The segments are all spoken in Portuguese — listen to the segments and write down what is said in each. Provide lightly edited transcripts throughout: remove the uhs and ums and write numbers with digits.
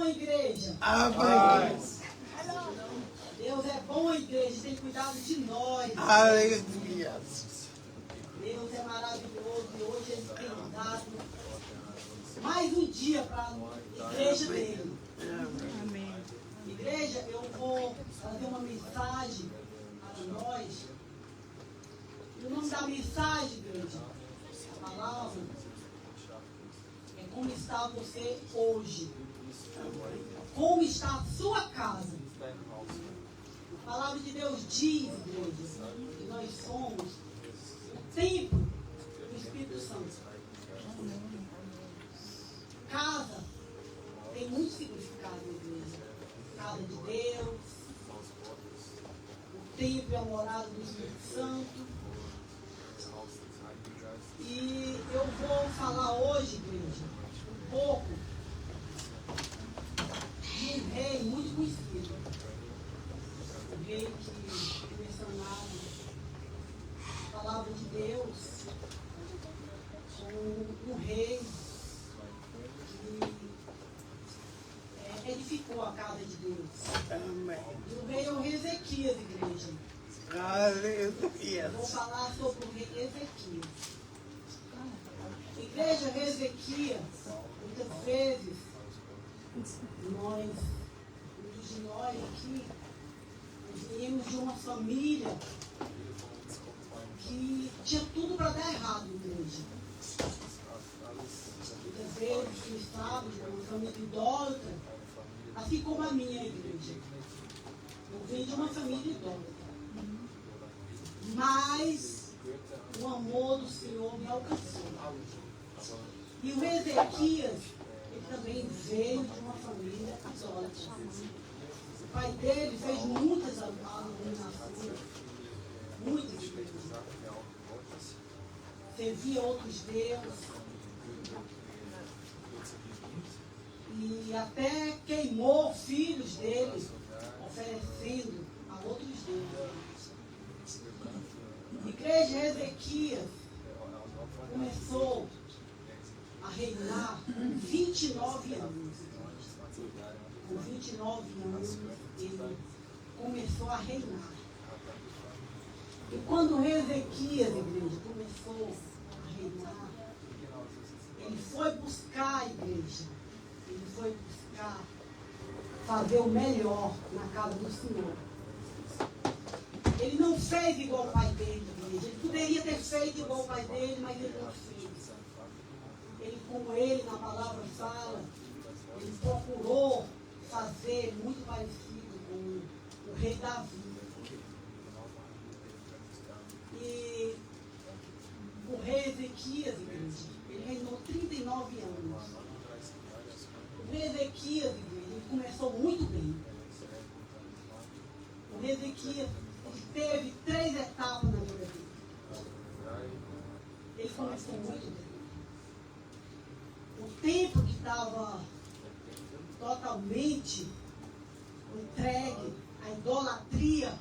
igreja? Amém. Deus é bom, igreja, tem cuidado de nós. Aleluia. Deus é maravilhoso e hoje Ele tem dado mais um dia para a igreja dele. Amém. Igreja, eu vou fazer uma mensagem para nós. E o nome da mensagem, igreja, a palavra, é como está você hoje. Como está a sua casa. A palavra de Deus diz, igreja, que nós somos o templo do Espírito Santo. Casa tem muito significado, igreja. Casa de Deus, o templo é a morada do Espírito Santo. E eu vou falar hoje, igreja, um pouco de um rei muito conhecido. Um rei que é mencionado na palavra de Deus como um rei que edificou a casa de Deus. Amém. E o rei é o rei Ezequias, igreja. Aleluia. Vou falar sobre o rei Ezequias. Igreja, rei Ezequias, muitas vezes, muitos de nós aqui, viemos de uma família que tinha tudo para dar errado, igreja. Muitas vezes, quem sabe, de uma família idólatra, assim como a minha igreja. Eu vim de uma família idólatra. Mas o amor do Senhor me alcançou. E o Ezequias, ele também veio de uma família idólatra. O pai dele fez muitas abominações, muitas coisas. Servia outros deuses. E até queimou filhos dele, oferecendo a outros deuses. Igreja, Ezequias começou a reinar com 29 anos. Com 29 anos, ele começou a reinar. E quando Ezequias, igreja, começou a reinar, ele foi buscar a igreja. Ele foi buscar fazer o melhor na casa do Senhor. Ele não fez igual o pai dele, igreja. Ele poderia ter feito igual o pai dele, mas ele não fez. Ele, como ele na palavra fala, ele procurou fazer muito parecido com o rei Davi. E o rei Ezequias, igreja, ele reinou 39 anos. O rei Ezequias, igreja, ele começou muito bem. O rei Ezequias, ele teve 3 etapas na vida dele. Ele começou muito bem. O templo que estava totalmente entregue à idolatria,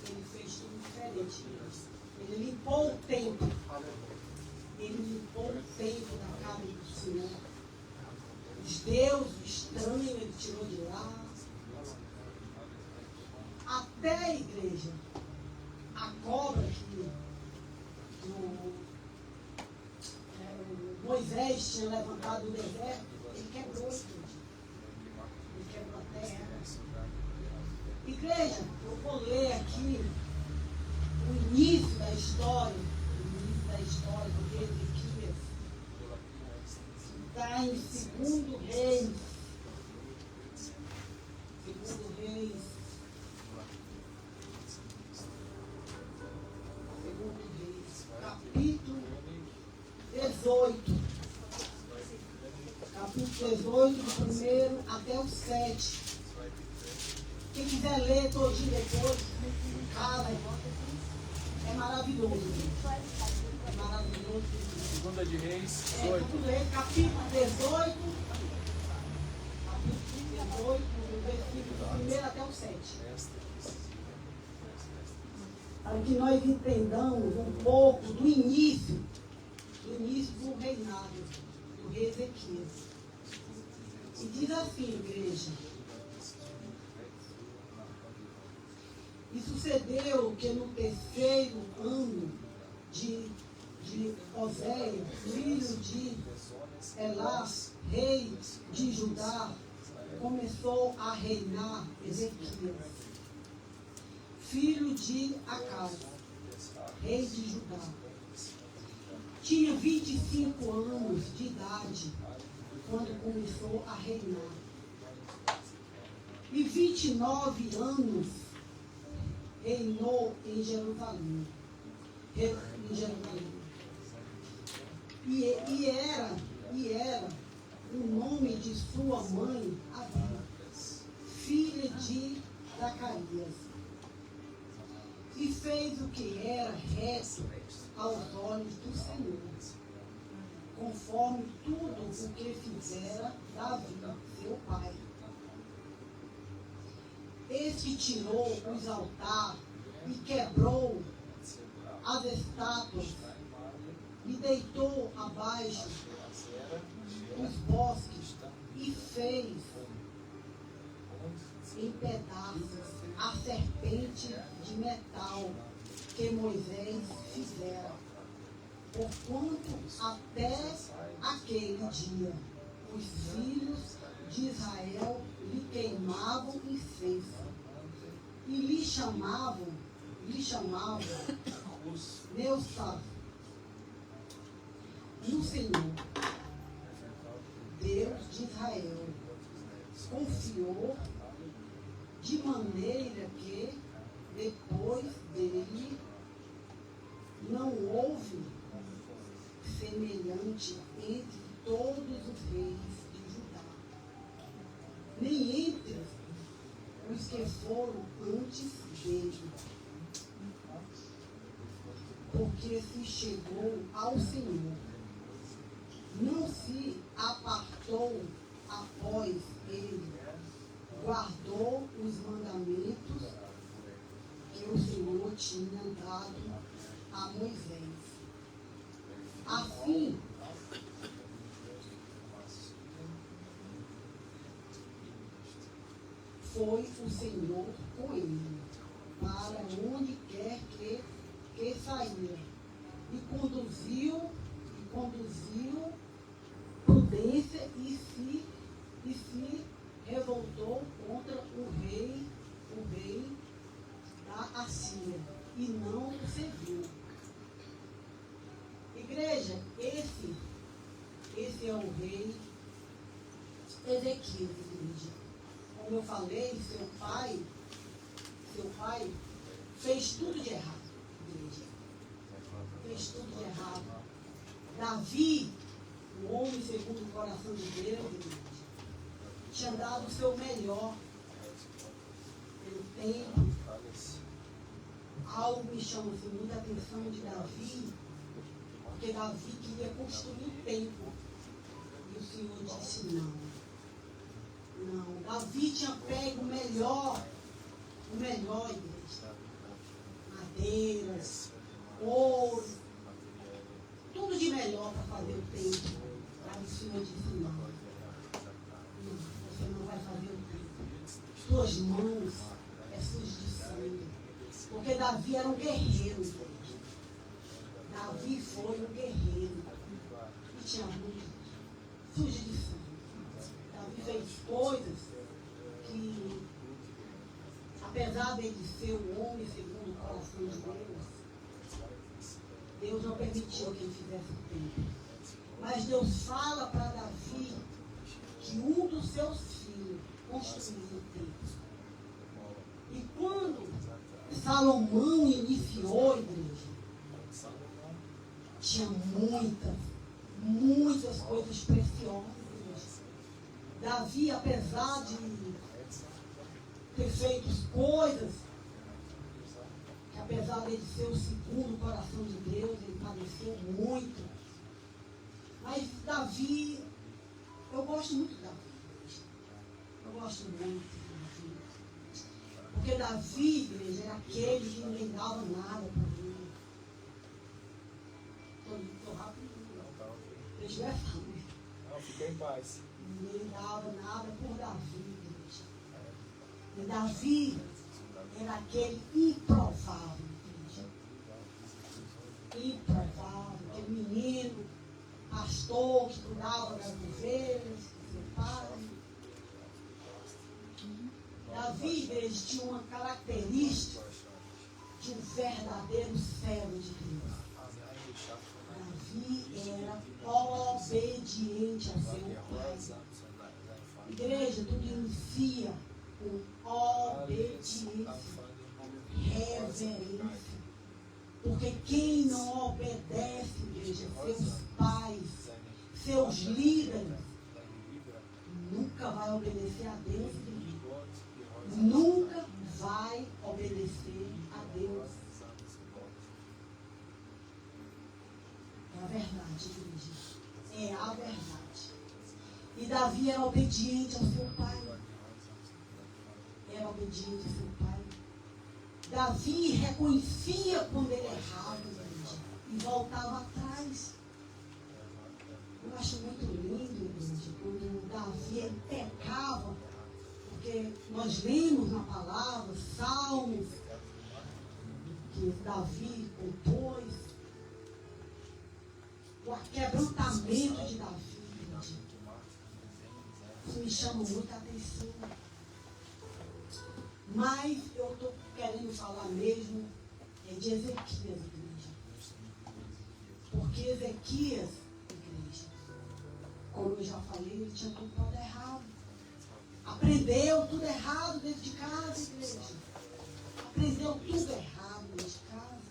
ele fez tudo diferente. Ele limpou o templo. Ele limpou o templo da casa do Senhor. Os deuses estranhos ele tirou de lá. Até a igreja, a cobra que Moisés tinha levantado do deserto, ele quebrou a igreja. Ele quebrou a terra. Igreja, eu vou ler aqui o início da história. Do rei Ezequias. Está em 2 Reis. 2 Reis. 2 Reis. Capítulo 18. Capítulo 18, do 1º até o 7. Quem quiser ler todinho depois, cara, é maravilhoso. É maravilhoso. 2 de Reis, 18. 2 Reis, capítulo 18. Capítulo 18, do versículo 1 até o 7. Para que nós entendamos um pouco do início do reinado do rei Ezequias. E diz assim, igreja. E sucedeu que no terceiro ano de Oséias, filho de Elá, rei de Judá, começou a reinar Ezequias, filho de Acaz, rei de Judá. Tinha 25 anos de idade quando começou a reinar. E 29 anos reinou em Jerusalém. E era o nome de sua mãe, Abia, filha de Zacarias. E fez o que era reto aos olhos do Senhor, conforme tudo o que fizera Davi, seu pai. Este tirou os altares e quebrou as estátuas e deitou abaixo os bosques e fez em pedaços a serpente de metal que Moisés fizera. Porquanto até aquele dia os filhos de Israel lhe queimavam incenso e lhe chamavam meu sábio. No Senhor, Deus de Israel, confiou de maneira que depois dele não houve semelhante entre todos os reis de Judá, nem entre os que foram antes dele, porque se chegou ao Senhor, não se apartou após ele, guardou os mandamentos que o Senhor tinha dado a Moisés. Assim, foi o Senhor com ele, para onde quer que saía, e conduziu prudência e se revoltou contra o rei da Assíria, e não o serviu. Igreja, esse é o rei Ezequias, igreja. Como eu falei, seu pai fez tudo de errado, igreja. Fez tudo de errado. Davi, o homem segundo o coração de Deus, igreja, tinha dado o seu melhor pelo tempo. Algo me chama assim, muita atenção de Davi, porque Davi queria construir o templo. E o Senhor disse não. Não, Davi tinha pego o melhor, igreja. Madeiras, ouro, tudo de melhor para fazer o templo. Aí o Senhor disse não. Você não vai fazer o templo. Suas mãos é sujas de sangue. Porque Davi era um guerreiro, igreja. Davi foi um guerreiro. E tinha muito suja de sangue. Davi fez coisas que, apesar dele ser um homem segundo o coração de Deus, Deus não permitiu que ele fizesse o templo. Mas Deus fala para Davi que um dos seus filhos construiu o templo. E quando Salomão iniciou a igreja, tinha muitas coisas preciosas. Davi, apesar de ter feito coisas, que apesar dele ser o segundo coração de Deus, ele padeceu muito. Mas Davi, eu gosto muito de Davi. Eu gosto muito de Davi. Porque Davi, igreja, era aquele que ninguém dava nada para ele. Estou rápido. Deixa eu ver. Tem paz. Ninguém dava nada por Davi, igreja. E Davi era aquele improvável, igreja. Improvável, aquele menino, pastor que cuidava das ovelhas, do seu pai. Davi, igreja, tinha uma característica de um verdadeiro servo de Deus. Davi era obediente a seu pai. Igreja, tudo inicia com obediência, reverência. Porque quem não obedece, igreja, seus pais, seus líderes, nunca vai obedecer a Deus, igreja. Nunca vai obedecer a Deus. É a verdade, igreja. É a verdade. E Davi era obediente ao seu pai. Era obediente ao seu pai. Davi reconhecia quando ele errava, igreja, e voltava atrás. Eu acho muito lindo, igreja, quando Davi pecava, porque nós lemos na palavra salmos que Davi compôs, o quebrantamento de Davi. Isso me chama muita atenção. Mas eu estou querendo falar mesmo de Ezequias, igreja. Porque Ezequias, igreja, como eu já falei, ele tinha tudo para dar errado. Aprendeu tudo errado dentro de casa, igreja. Aprendeu tudo errado dentro de casa.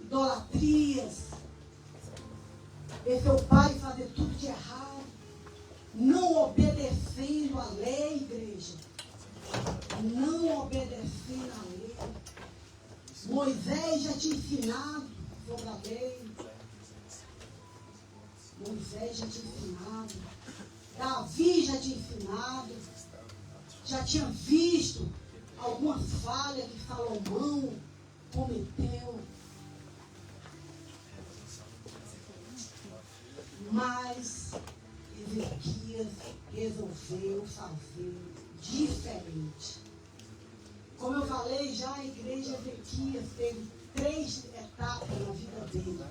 Idolatrias. Ver seu pai fazer tudo de errado. Não obedecendo a lei, igreja. Não obedecendo a lei. Moisés já tinha ensinado sobre a lei. Moisés já tinha ensinado. Davi já tinha ensinado. Já tinha visto algumas falhas que Salomão cometeu. Mas Ezequias resolveu fazer diferente. Como eu falei já, a igreja Ezequias teve 3 etapas na vida dele.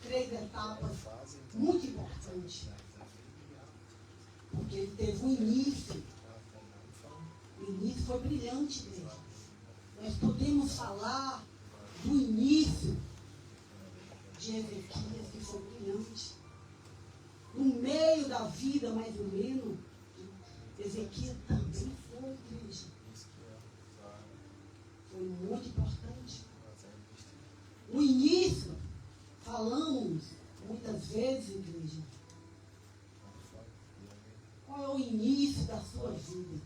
3 etapas muito importantes. Porque ele teve um início. O início foi brilhante, igreja. Nós podemos falar do início de Ezequias, que foi brilhante. No meio da vida, mais ou menos, Ezequias também foi, igreja. Foi muito importante. O início, falamos muitas vezes, igreja. Qual é o início da sua vida?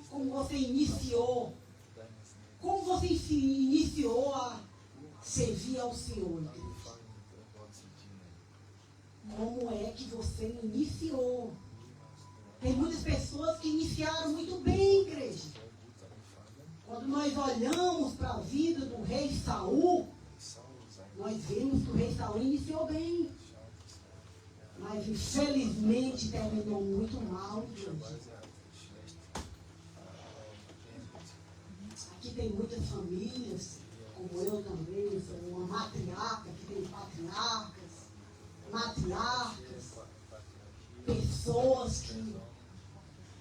Como você iniciou? Como você se iniciou a servir ao Senhor, igreja? Como é que você iniciou? Tem muitas pessoas que iniciaram muito bem, igreja. Quando nós olhamos para a vida do rei Saul, nós vemos que o rei Saul iniciou bem. Mas infelizmente terminou muito mal, igreja. Aqui tem muitas famílias, como eu também, sou uma matriarca, que tem patriarcas, matriarcas, pessoas que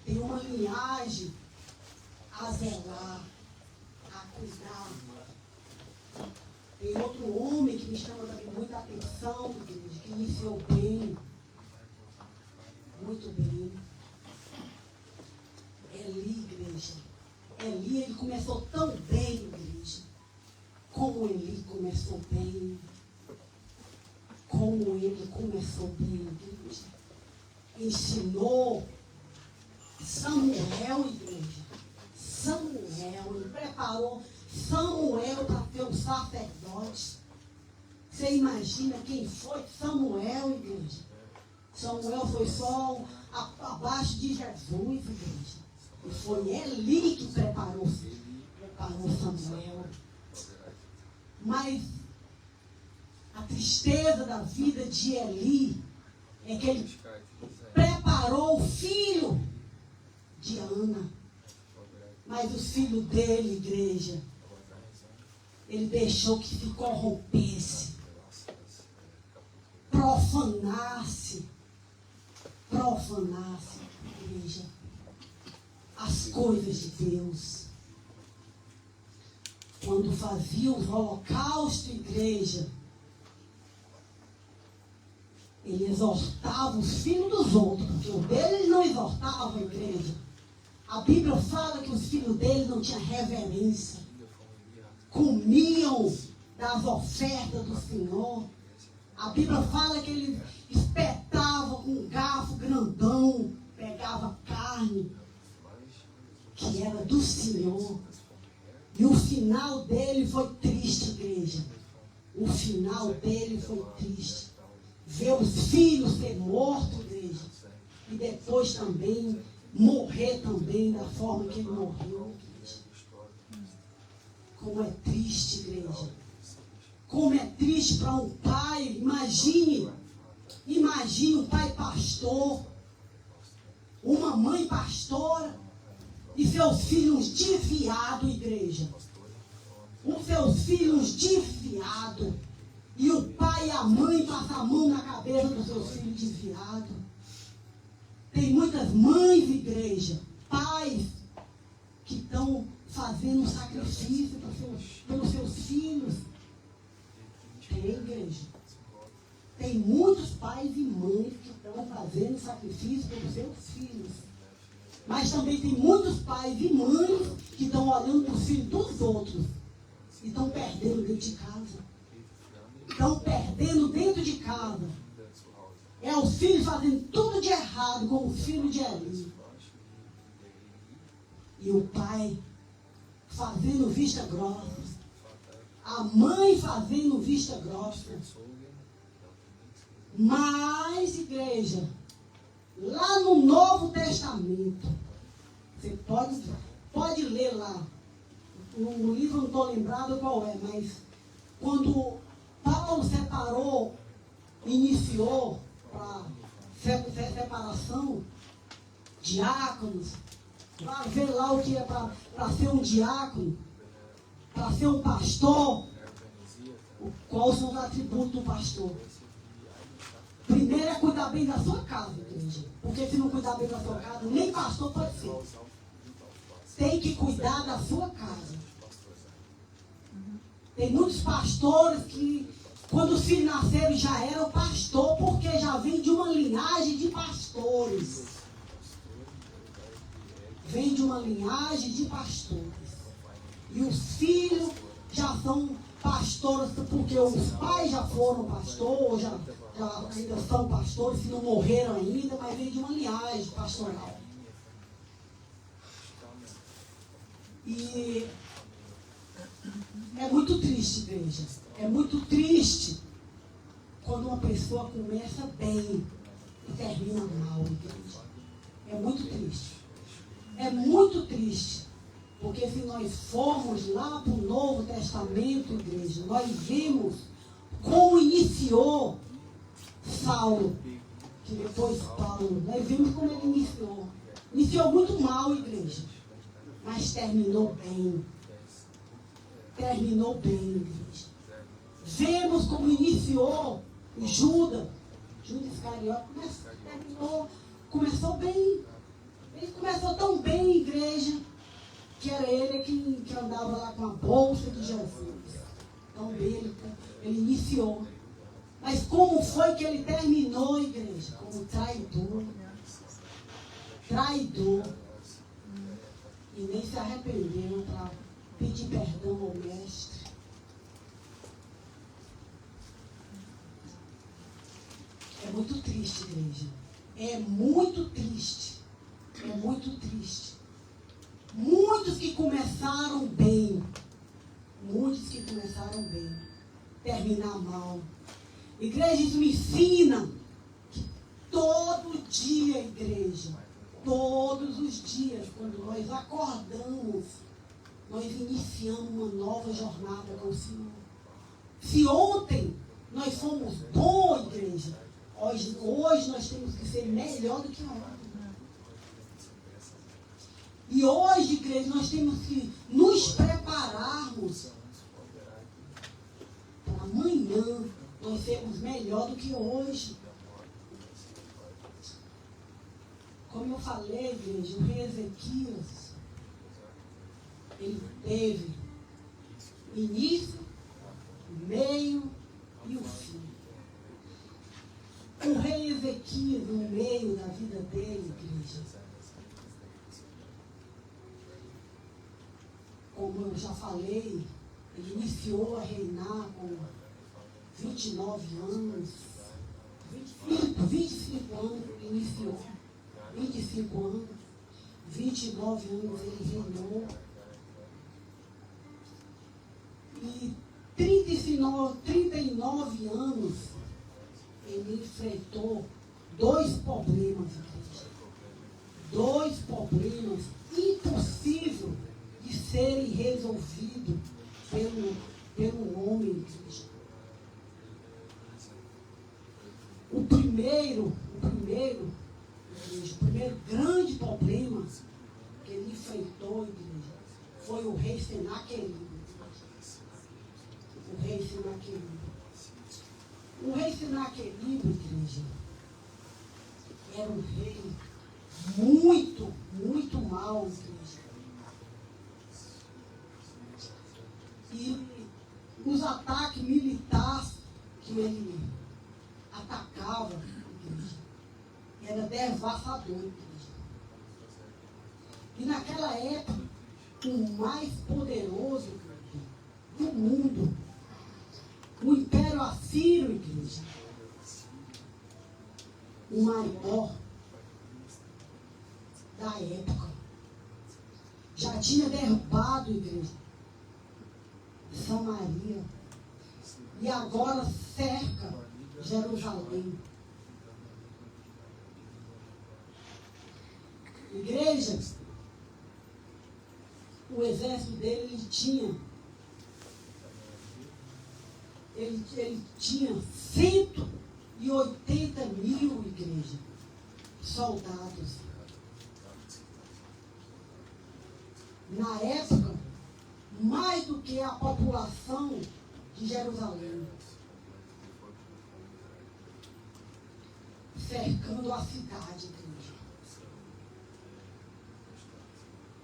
têm uma linhagem a zelar, a cuidar. Tem outro homem que me chama também muita atenção, igreja, que iniciou bem, muito bem. Eli, igreja. Eli, ele começou tão bem, igreja. Como Eli começou bem. Como ele começou bem, igreja. Ensinou Samuel, igreja. Samuel, ele preparou Samuel para ser um sacerdote. Você imagina quem foi Samuel, igreja? Samuel foi só abaixo de Jesus, igreja. E foi Eli que preparou Samuel. Mas a tristeza da vida de Eli é que ele preparou o filho de Ana. Mas o filho dele, igreja, ele deixou que se corrompesse, profanasse, igreja, as coisas de Deus. Quando fazia os holocaustos, igreja, ele exortava os filhos dos outros, porque o dele ele não exortava a igreja. A Bíblia fala que os filhos dele não tinham reverência, comiam das ofertas do Senhor. A Bíblia fala que ele espetava com um garfo grandão, pegava carne que era do Senhor. E o final dele foi triste, igreja. O final dele foi triste. Ver os filhos ser mortos, igreja. E depois também morrer também da forma que ele morreu, igreja. Como é triste, igreja. Como é triste para um pai. Imagine um pai pastor, uma mãe pastora, e seus filhos desviados, igreja. Os seus filhos desviados. E o pai e a mãe passam a mão na cabeça dos seus filhos desviados. Tem muitas mães, igreja, pais, que estão fazendo sacrifício pelos seus filhos. Tem, igreja. Tem muitos pais e mães que estão fazendo sacrifício pelos seus filhos. Mas também tem muitos pais e mães que estão olhando para os filhos dos outros e estão perdendo dentro de casa. Estão perdendo dentro de casa. É os filhos fazendo tudo de errado, como o filho de Eli. E o pai fazendo vista grossa. A mãe fazendo vista grossa. Mas, igreja, lá no Novo Testamento, você pode ler lá. O livro não estou lembrado qual é, mas quando Paulo iniciou a separação, diáconos, para ver lá o que é para ser um diácono, para ser um pastor, quais são os atributos do pastor. Primeiro é cuidar bem da sua casa, igreja. Porque se não cuidar bem da sua casa, nem pastor pode ser. Tem que cuidar da sua casa. Tem muitos pastores que, quando os filhos nasceram, já eram pastor, porque já vem de uma linhagem de pastores. Vem de uma linhagem de pastores. E os filhos já são pastores, porque os pais já foram pastores, já ainda são pastores, se não morreram ainda, mas vem de uma linhagem pastoral. E é muito triste, igreja. É muito triste quando uma pessoa começa bem e termina mal, igreja. É muito triste. É muito triste. Porque se nós formos lá para o Novo Testamento, igreja, nós vimos como iniciou Saulo, que depois Paulo. Nós vimos como ele iniciou. Iniciou muito mal, igreja. Mas terminou bem. Terminou bem, igreja. Vemos como iniciou Judas Iscariote. Começou bem. Ele começou tão bem, igreja, que era ele que andava lá com a bolsa de Jesus. Então ele iniciou. Mas como foi que ele terminou, igreja? Como traidor. Traidor. E nem se arrependeu para pedir perdão ao mestre. É muito triste, igreja. É muito triste. É muito triste. Muitos que começaram bem. Terminar mal. Igreja, isso me ensina que todo dia, igreja, todos os dias, quando nós acordamos, nós iniciamos uma nova jornada com o Senhor. Se ontem nós fomos bons, igreja, Hoje nós temos que ser melhor do que ontem. E hoje, igreja, nós temos que nos prepararmos para amanhã nós sermos melhor do que hoje. Como eu falei, igreja, o rei Ezequias, ele teve início, meio e o fim. O rei Ezequias, no meio da vida dele, igreja, como eu já falei, ele iniciou a reinar com 29 anos, 25 anos ele iniciou, 25 anos, 29 anos ele reinou, e 39 anos ele enfrentou dois problemas impossíveis de serem resolvidos pelo homem. O primeiro grande problema que ele enfrentou, igreja, foi o rei Senaqueribe. O rei Senaqueribe, igreja, era um rei muito, muito mau, igreja. E os ataques militares que ele atacava, igreja, era devastador, igreja. E naquela época, o mais poderoso do mundo, o Império Assírio, igreja, o maior da época, já tinha derrubado, igreja, Samaria, e agora cerca Jerusalém. Igreja, o exército dele, ele tinha 180 mil, igreja, soldados. Na época, mais do que a população de Jerusalém, cercando a cidade, igreja.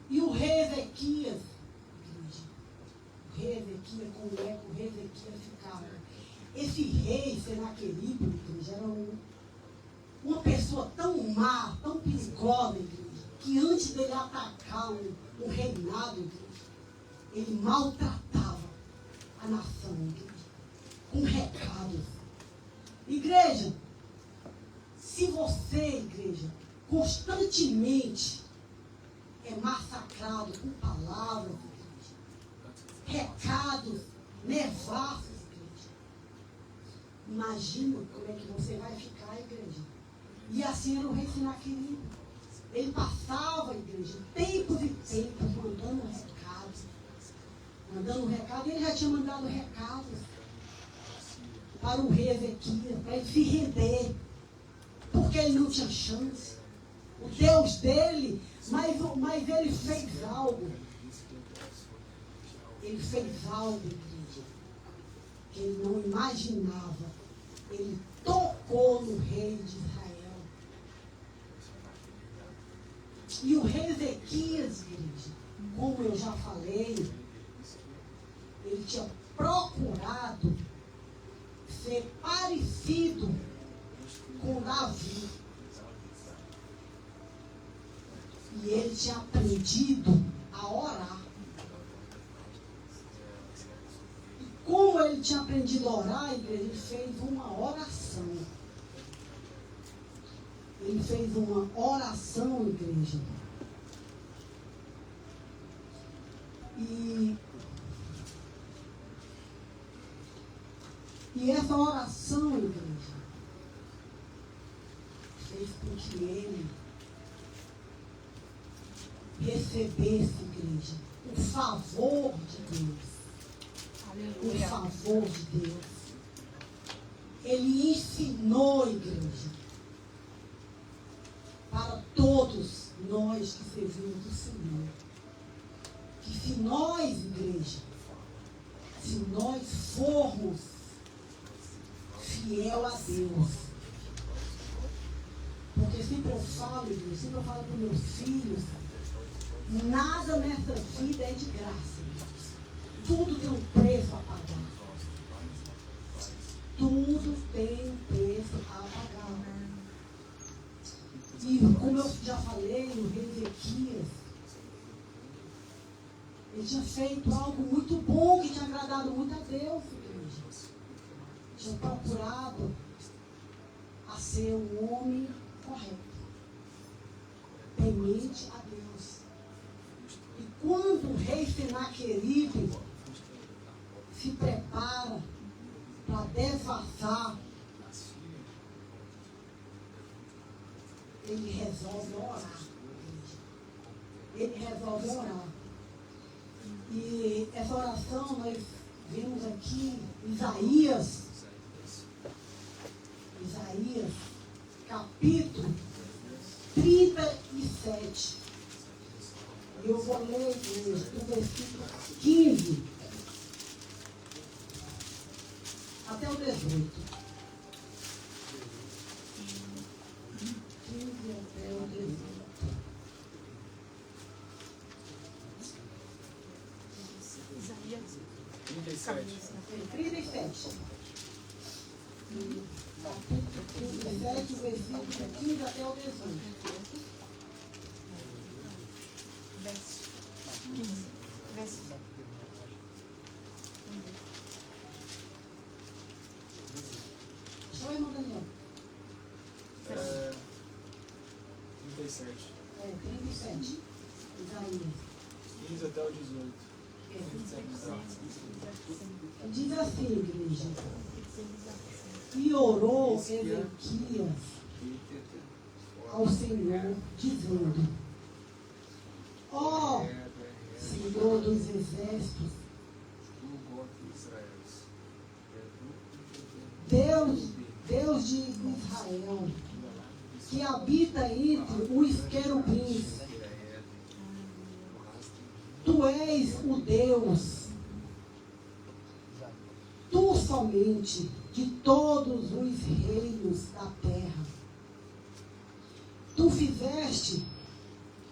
E o rei Ezequias, como é que o rei Ezequias ficava? Esse rei Senaqueribe, igreja, era uma pessoa tão má, tão perigosa, igreja, que antes dele atacar o reinado, igreja, ele maltratava a nação, igreja, com recados. Igreja, se você, igreja, constantemente é massacrado com palavras, recados nefastos, igreja, imagina como é que você vai ficar, igreja. E assim era o rei Senaqueribe. Ele passava, igreja, tempos e tempos mandando recados. Ele já tinha mandado recados para o rei Ezequias, para ele se render, porque ele não tinha chance. O Deus dele, mas ele fez algo. Ele fez algo, igreja, que ele não imaginava. Ele tocou no rei de Israel. E o rei Ezequias, igreja, como eu já falei, ele tinha procurado ser parecido com Davi. E ele tinha aprendido a orar. E como ele tinha aprendido a orar, ele fez uma oração. Ele fez uma oração, igreja. E essa oração, igreja, fez com que ele recebesse, igreja, o favor de Deus. Aleluia. O favor de Deus. ele ensinou a igreja para todos nós que servimos o Senhor. Que se nós, igreja, se nós formos fiel a Deus, porque sempre eu falo, igreja, sempre eu falo para os meus filhos, nada nessa vida é de graça. Tudo tem um preço a pagar. Tudo tem um preço a pagar. E como eu já falei, o rei Ezequias, ele tinha feito algo muito bom, que tinha agradado muito a Deus, igreja. Tinha procurado a ser um homem correto, temente a Deus. E quando o rei Senaqueribe se prepara para devassar, ele resolve orar. Ele resolve orar. E essa oração nós vemos aqui Isaías, capítulo 37. Eu vou ler do versículo 15 até o 18. 15 até o 18. Isaías 37. Capítulo 37, versículo 15 até o 18. verso 15. Verso 7. Só o irmão Daniel. 37. 37. Isaías. 15 até o 18. Diz assim, igreja. E orou Ezequias ao Senhor, dizendo: ó Senhor dos exércitos, Deus de Israel, que habita entre os querubins, tu és o Deus, tu somente, de todos os reinos da terra. Tu fizeste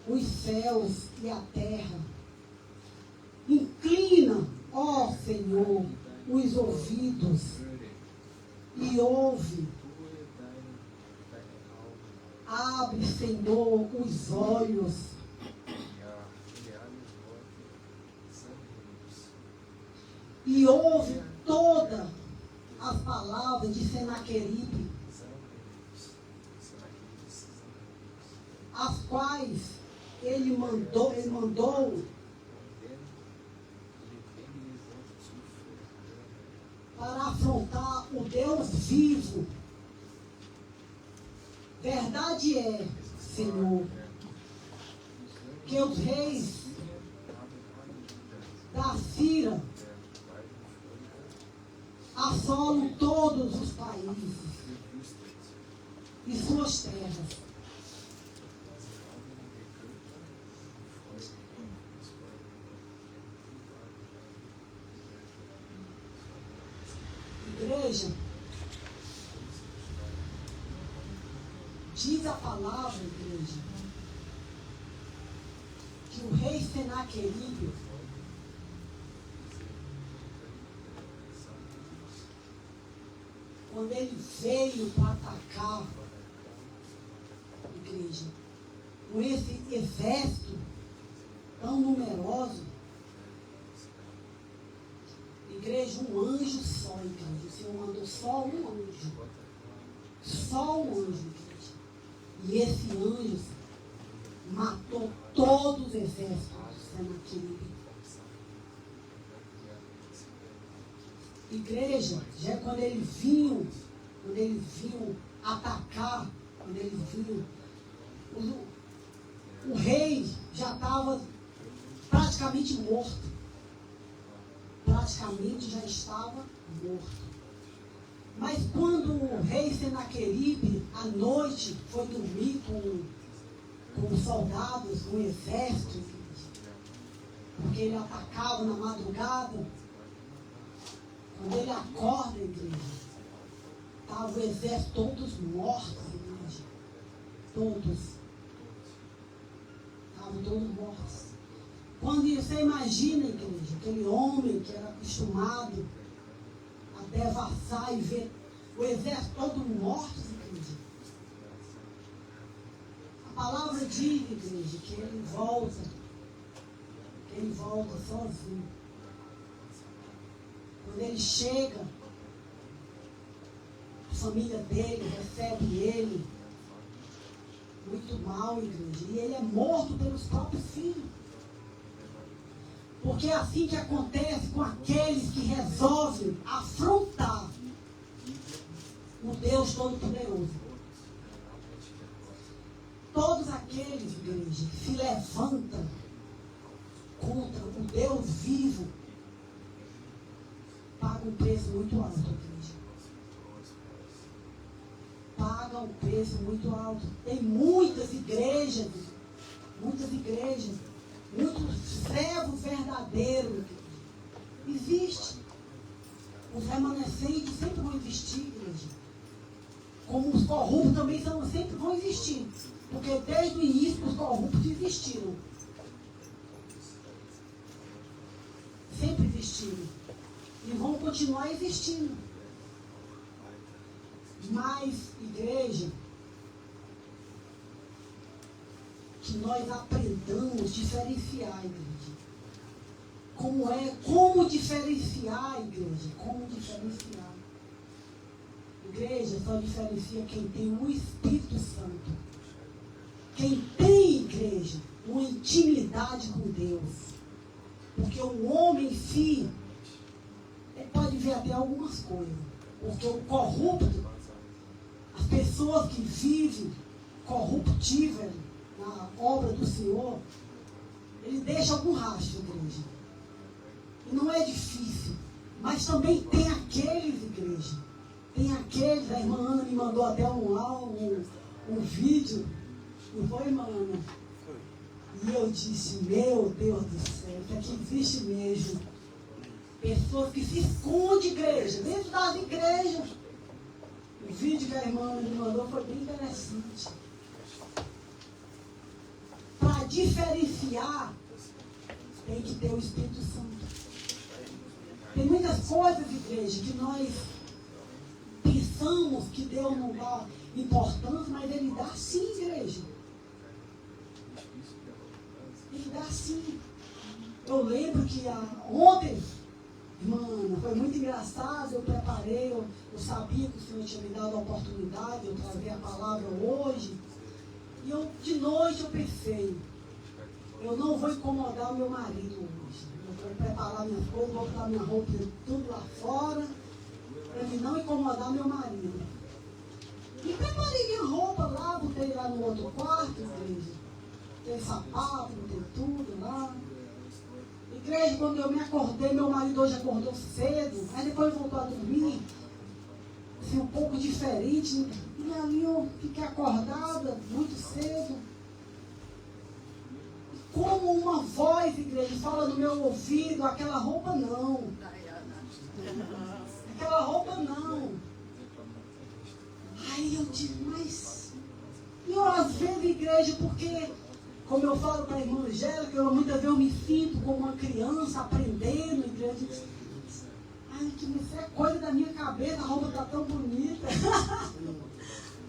os céus e a terra. Inclina, ó Senhor, os ouvidos e ouve. Abre, Senhor, os olhos e ouve todas as palavras de Senaqueribe, as quais ele mandou para afrontar o Deus vivo. Verdade é, Senhor, que os reis da Síria assolam todos os países e suas terras. Igreja, diz a palavra, igreja, que o rei Senaqueribe quando ele veio para atacar a igreja, com esse exército tão numeroso, igreja, um anjo só, igreja. O Senhor mandou só um anjo. Só um anjo, igreja. E esse anjo matou todos os exércitos de Senaqueribe. Igreja, já quando ele vinha atacar, quando ele vinha, o rei já estava praticamente morto. Praticamente já estava morto. Mas quando o rei Senaqueribe, à noite, foi dormir com os soldados, com o exército, porque ele atacava na madrugada, quando ele acorda, igreja, estava o exército todos mortos, igreja. Todos. Estavam todos mortos. Quando você imagina, igreja, aquele homem que era acostumado a devassar e ver o exército todo morto, igreja. A palavra diz, igreja, que ele volta sozinho. Quando ele chega, a família dele recebe ele muito mal, igreja. E ele é morto pelos próprios filhos. Porque é assim que acontece com aqueles que resolvem afrontar o Deus Todo-Poderoso. Todos aqueles, igreja, que se levantam contra o Deus vivo, pagam um preço muito alto, igreja. Pagam um preço muito alto. Tem muitas igrejas, muitos servos verdadeiros. Existe. Os remanescentes sempre vão existir, igreja. Como os corruptos também sempre vão existir. Porque desde o início os corruptos existiram. Sempre existiram. E vão continuar existindo. Mas, igreja, que nós aprendamos a diferenciar, igreja. Como diferenciar, igreja? Como diferenciar? Igreja só diferencia quem tem o Espírito Santo. Quem tem, igreja, uma intimidade com Deus. Porque o homem em si, ele pode ver até algumas coisas. Porque o corrupto, as pessoas que vivem corruptíveis na obra do Senhor, ele deixa algum rastro, igreja. E não é difícil. Mas também tem aqueles, igreja. Tem aqueles, a irmã Ana me mandou até um vídeo. Não foi, irmã Ana? E eu disse, meu Deus do céu, isso aqui existe mesmo. Pessoas que se escondem, igreja, dentro das igrejas. O vídeo que a irmã me mandou foi bem interessante. Para diferenciar, tem que ter o Espírito Santo. Tem muitas coisas, igreja, que nós pensamos que Deus não dá importância, mas Ele dá sim, igreja. Ele dá sim. Eu lembro que ontem, mano, foi muito engraçado, eu preparei, eu sabia que o Senhor tinha me dado a oportunidade, eu trazer a palavra hoje. E de noite eu pensei, eu não vou incomodar o meu marido hoje. Eu vou preparar minhas coisas, vou botar minha roupa tudo lá fora, para ele não incomodar meu marido. E preparei minha roupa lá, botei lá no outro quarto, igreja. Tem sapato, tem tudo lá. Igreja, quando eu me acordei, meu marido hoje acordou cedo, aí depois voltou a dormir, assim, um pouco diferente. E ali eu fiquei acordada muito cedo. Como uma voz, igreja, fala no meu ouvido, aquela roupa não. Aquela roupa não. Aí eu digo, mas... E eu às vezes, igreja, porque... Como eu falo para a irmã Angélica, muitas vezes eu me sinto como uma criança aprendendo, igreja. Ai, que isso é coisa da minha cabeça, a roupa está tão bonita.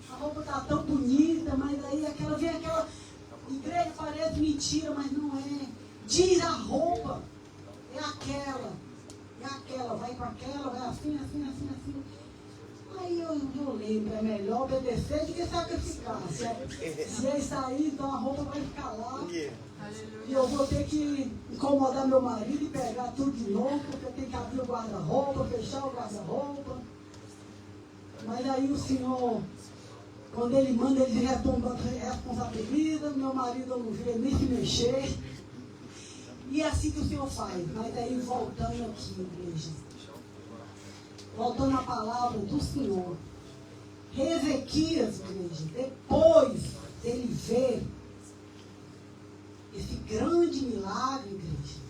A roupa está tão bonita, mas aí vem aquela... Igreja parece mentira, mas não é. Diz a roupa, é aquela, vai com aquela, vai assim. Aí eu lembro, é melhor obedecer do que sacrificar. Se ele sair, então a roupa vai ficar lá. E eu vou ter que incomodar meu marido e pegar tudo de novo, porque eu tenho que abrir o guarda-roupa, fechar o guarda-roupa. Mas aí o Senhor, quando Ele manda, Ele responsabiliza. Meu marido, eu não vi nem se mexer. E é assim que o Senhor faz. Mas aí voltando aqui, igreja. voltando à palavra do Senhor, Ezequias, igreja, depois dele ver esse grande milagre, igreja,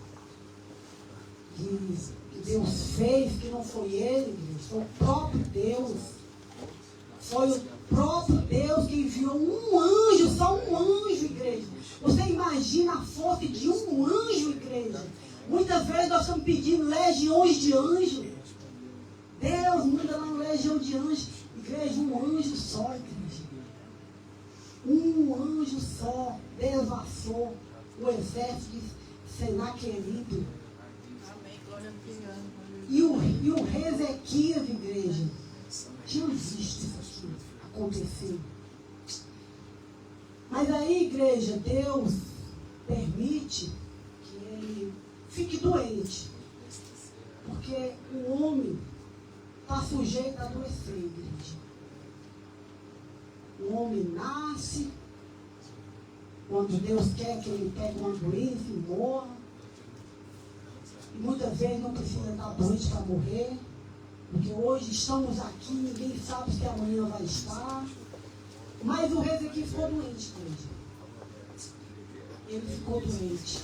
que Deus fez, que não foi ele, igreja, foi o próprio Deus. Foi o próprio Deus que enviou um anjo, só um anjo, igreja. Você imagina a força de um anjo, igreja. Muitas vezes nós estamos pedindo legiões de anjos. Deus manda lá uma legião de anjos. Igreja, um anjo só, igreja. Um anjo só devassou o exército de Senaqueribe. Amém. Glória a Deus. E o rei Ezequias, igreja, tinha visto isso aqui acontecer. Mas aí, igreja, Deus permite que ele fique doente. Porque o homem está sujeito a adoecer, igreja. O homem nasce, quando Deus quer que ele pegue uma doença e morra. E muitas vezes não precisa estar doente para morrer. Porque hoje estamos aqui, ninguém sabe se amanhã vai estar. Mas o rei Ezequias ficou doente, igreja. Ele ficou doente.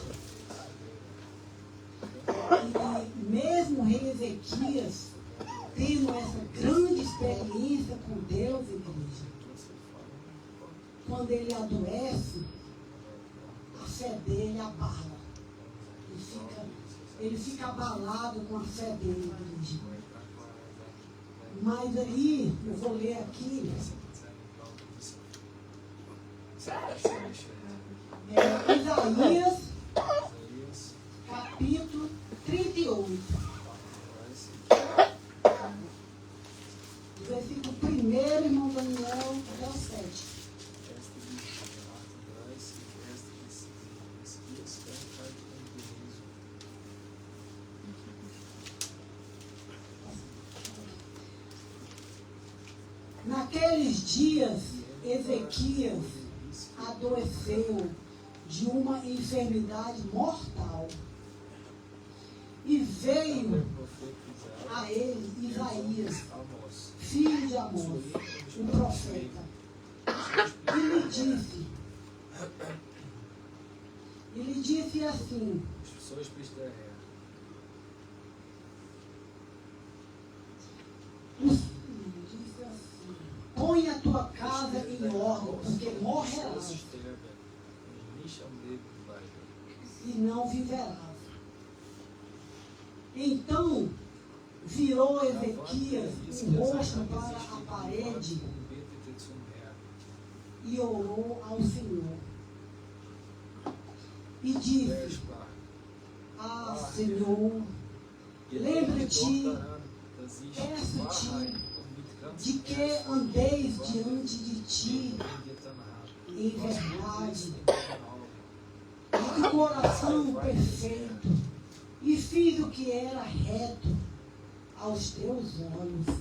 E mesmo o rei Ezequias, tendo essa grande experiência com Deus, igreja, quando ele adoece, a fé dele abala. Ele fica abalado com a fé dele, igreja. Mas aí, eu vou ler aqui, Isaías, capítulo 38. Versículo 1, irmão Daniel, até o 7. Naqueles dias, Ezequias adoeceu de uma enfermidade mortal. E veio a ele Isaías, filho de Amós, o profeta, e lhe disse assim: põe a tua casa em ordem, porque morrerás e não viverás. Então virou Ezequias o rosto para a parede e orou ao Senhor. E disse: Ah, Senhor, lembra-te, peço-te, de que andeis diante de ti em verdade e de coração perfeito, e fiz o que era reto aos teus olhos.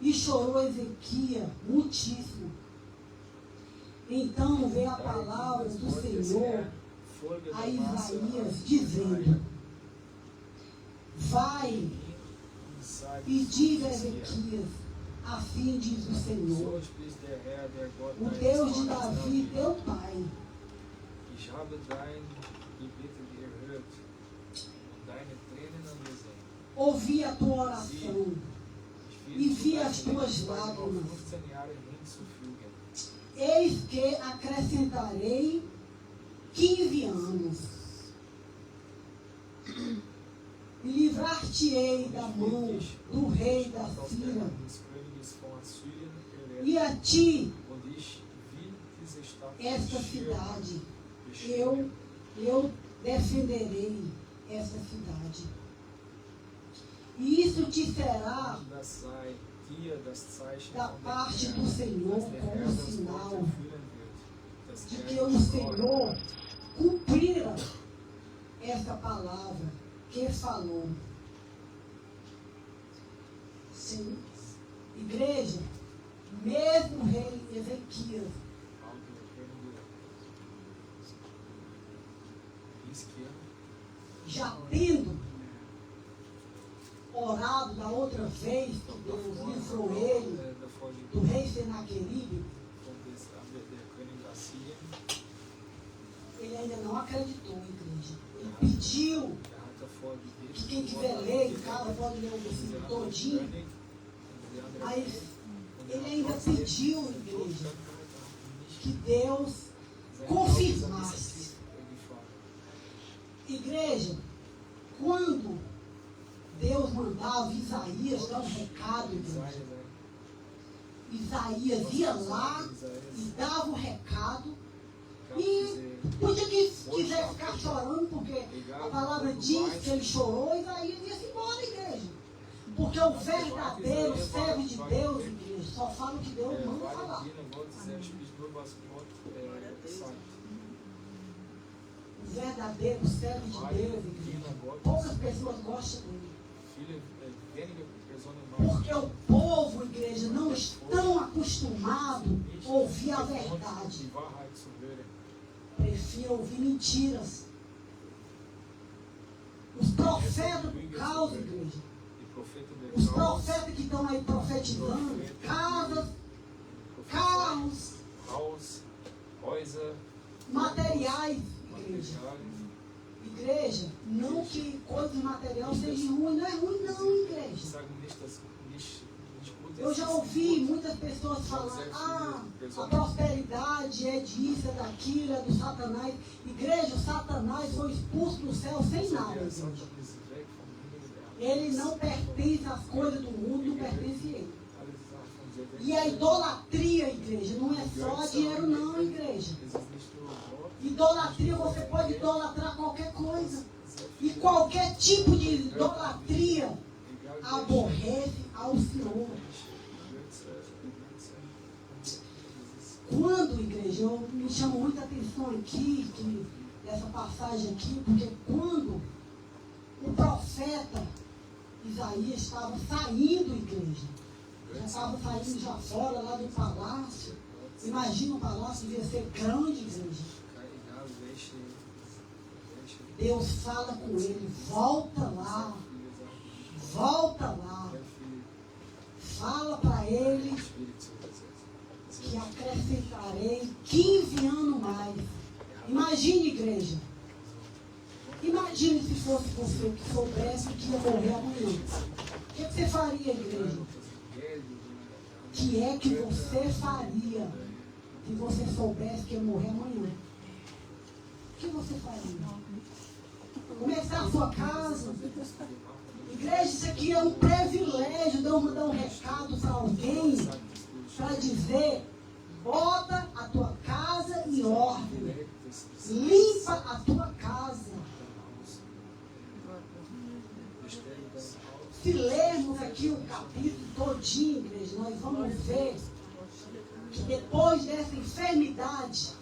E chorou Ezequias muitíssimo. Então veio a palavra do Senhor a Isaías, dizendo: vai e diz a Ezequias, assim diz o Senhor, o Deus de Davi, teu pai: ouvi a tua oração e vi as tuas lágrimas. Eis que acrescentarei 15 anos. E livrar-te-ei da mão do rei da Síria. E a ti, esta cidade, eu defenderei essa cidade. E isso te será da parte do Senhor como sinal de que o Senhor cumprira essa palavra que falou. Sim. Igreja, mesmo o rei Ezequias já tendo orado da outra vez que Deus livrou ele do rei Senaqueribe, ele ainda não acreditou, igreja. Ele pediu, que quem quiser ler em casa pode ler o versículo todinho, mas ele ainda pediu, igreja, que Deus confirmasse. Igreja, quando Deus mandava Isaías dar um recado, igreja, Isaías ia lá e dava o recado, e podia que quiser ficar chorando, porque a palavra diz que ele chorou, Isaías ia-se embora, igreja. Porque o verdadeiro servo de Deus, igreja, só fala o que Deus manda falar. O verdadeiro servo de Deus, igreja, poucas pessoas gostam dele. Porque o povo, igreja, não estão acostumados a ouvir a verdade. Prefiro ouvir mentiras. Os profetas do caos, igreja. Os profetas que estão aí profetizando casas, carros, materiais, igreja. Igreja, não que coisas materiais sejam ruins, não é ruim não, igreja. Eu já ouvi muitas pessoas falar, a prosperidade é disso, é daquilo, é do Satanás. Igreja, o Satanás foi expulso do céu sem nada, igreja. Ele não pertence às coisas do mundo, não pertence a ele. E a idolatria, igreja, não é só dinheiro não, igreja. Idolatria, você pode idolatrar qualquer coisa. E qualquer tipo de idolatria aborrece ao Senhor. Quando, igreja, me chama muita atenção aqui, essa passagem aqui, porque quando o profeta Isaías estava saindo, igreja, já estava saindo já fora lá do palácio. Imagina o palácio, devia ser grande, igreja. Deus fala com ele, volta lá, fala para ele que acrescentarei 15 anos mais. Imagine, igreja, imagine se fosse você que soubesse que ia morrer amanhã. O que você faria, igreja? O que é que você faria se você soubesse que ia morrer amanhã? O que você faria? Como é que está a sua casa? Igreja, isso aqui é um privilégio de eu mandar um recado para alguém, para dizer, bota a tua casa em ordem, limpa a tua casa. Se lermos aqui o capítulo todinho, igreja, nós vamos ver que depois dessa enfermidade,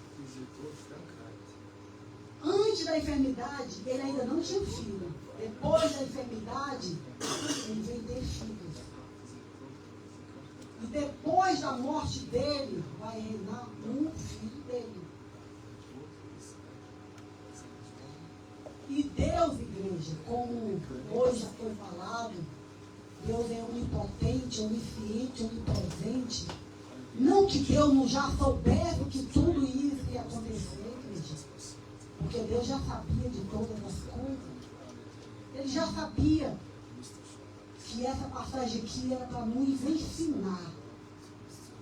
antes da enfermidade, ele ainda não tinha filho. Depois da enfermidade, ele veio ter filhos. E depois da morte dele, vai reinar um filho dele. E Deus, igreja, como hoje já foi falado, Deus é onipotente, onisciente, onipresente. Não que Deus não já soubesse que tudo isso ia acontecer, igreja. Porque Deus já sabia de todas as coisas. Ele já sabia que essa passagem aqui era para nos ensinar.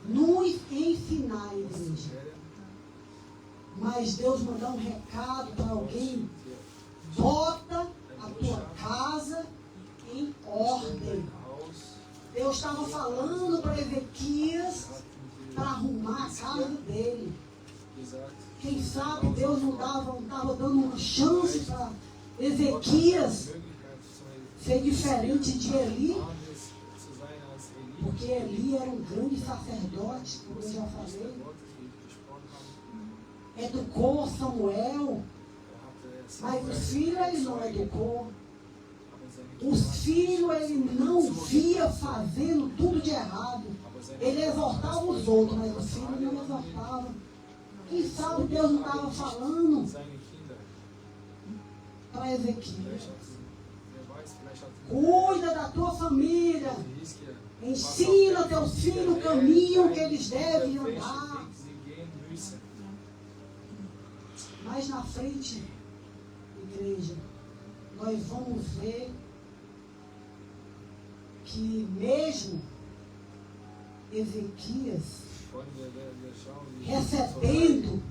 Nos ensinar, igreja. Mas Deus mandou um recado para alguém. Bota a tua casa em ordem. Deus estava falando para Ezequias para arrumar a casa dele. Quem sabe Deus não estava dando uma chance para Ezequias ser diferente de Eli, porque Eli era um grande sacerdote, como eu já falei. Educou Samuel, mas os filhos ele não educou. Os filhos ele não via fazendo tudo de errado. Ele exortava os outros, mas os filhos não exortavam. Quem sabe Deus não estava falando para Ezequias. Cuida da tua família. Ensina teus filhos o caminho que eles devem andar. Mais na frente, igreja, nós vamos ver que mesmo Ezequias recebendo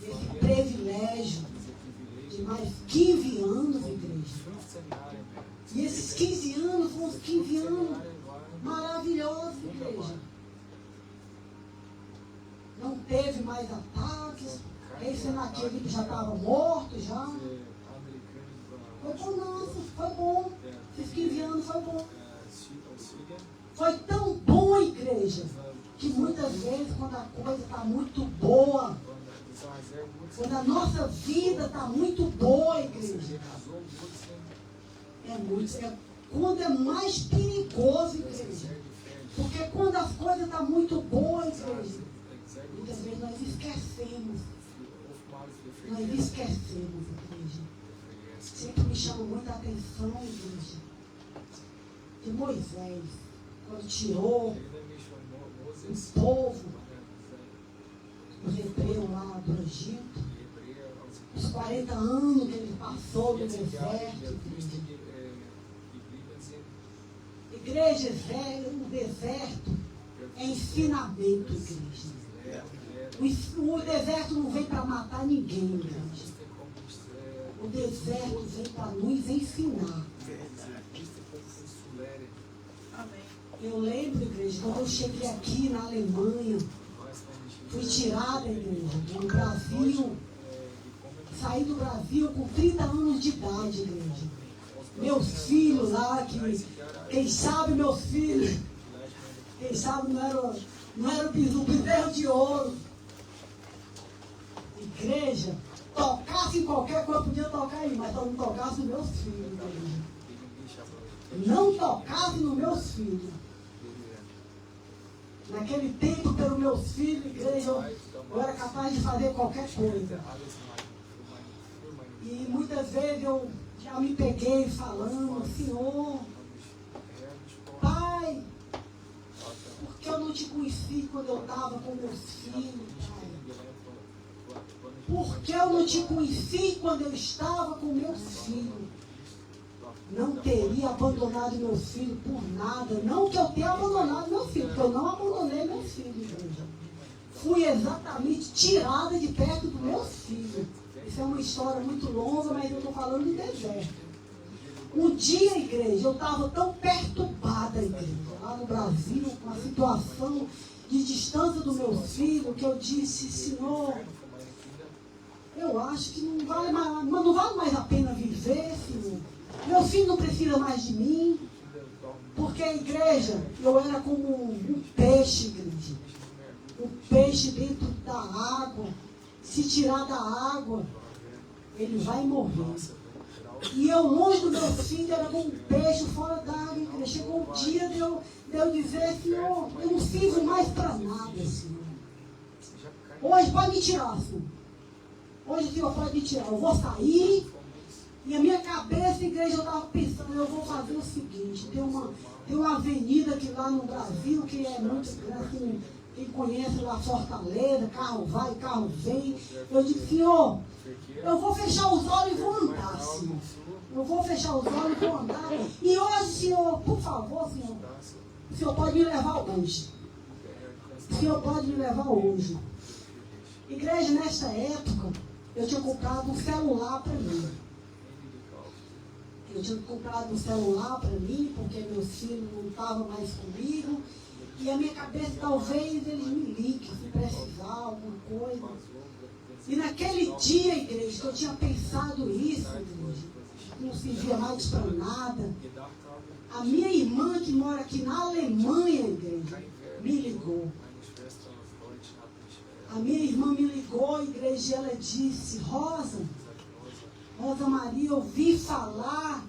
esse privilégio de mais 15 anos, igreja. E esses 15 anos foram os 15 anos maravilhosos, igreja. Não teve mais ataques. Esse naquele que já estava morto já. Foi bom, nossa, foi bom. Esses 15 anos foi bom. Foi tão bom, igreja, que muitas vezes quando a coisa está muito boa, quando a nossa vida está muito boa, igreja, quando é mais perigoso, igreja. Porque quando as coisas estão muito boas, igreja, muitas vezes nós esquecemos. Nós esquecemos, igreja. Sempre me chama muita atenção, igreja, de Moisés, quando tirou o povo, os hebreus lá do Egito, os 40 anos que ele passou no deserto. Igreja, o deserto é ensinamento, igreja. O deserto não vem para matar ninguém, igreja. O deserto vem para nos ensinar. Eu lembro, igreja, quando eu cheguei aqui na Alemanha, fui tirada, igreja, do Brasil, saí do Brasil com 30 anos de idade, igreja. Meus filhos lá, quem sabe meus filhos, quem sabe não era o bezerro de ouro. Igreja, tocasse em qualquer coisa, podia tocar aí, mas não tocasse nos meus filhos, igreja. Não tocasse nos meus filhos. Naquele tempo, pelos meus filhos, igreja, eu era capaz de fazer qualquer coisa. E muitas vezes eu já me peguei falando, Senhor, Pai, por que eu não te conheci quando eu estava com meus filhos, Pai? Por que eu não te conheci quando eu estava com meus filhos? Não teria abandonado meus filhos por nada. Não que eu tenha abandonado meus filhos, porque eu não abandonei meus filhos, igreja. Fui exatamente tirada de perto dos meus filhos. Isso é uma história muito longa, mas eu estou falando do deserto. Um dia, igreja, eu estava tão perturbada, igreja, lá no Brasil, com a situação de distância dos meus filhos, que eu disse, Senhor, eu acho que não vale mais a pena viver, Senhor. Meu filho não precisa mais de mim, porque a igreja, eu era como um peixe, igreja. Um peixe dentro da água. Se tirar da água, ele vai morrer. E eu longe do meu filho, era como um peixe fora d'água, igreja. Chegou um dia de eu dizer, Senhor, eu não sirvo mais para nada, Senhor. Hoje pode me tirar, Senhor. Hoje o Senhor pode me tirar. Eu vou sair. E a minha cabeça, igreja, eu estava pensando, eu vou fazer o seguinte, tem uma avenida aqui lá no Brasil, que é muito grande, quem conhece lá Fortaleza, carro vai, carro vem. Eu disse, Senhor, eu vou fechar os olhos e vou andar, Senhor. Eu vou fechar os olhos e vou andar. E hoje, Senhor, por favor, Senhor, o Senhor pode me levar hoje. O Senhor pode me levar hoje. Igreja, nesta época, eu tinha comprado um celular para mim. Eu tinha comprado um celular para mim, porque meus filhos não estavam mais comigo. E a minha cabeça, talvez, eles me liguem, se precisar, alguma coisa. E naquele dia, igreja, que eu tinha pensado isso, igreja, não servia mais para nada. A minha irmã, que mora aqui na Alemanha, igreja, me ligou. A minha irmã me ligou, igreja, e ela disse, Rosa Maria, eu ouvi falar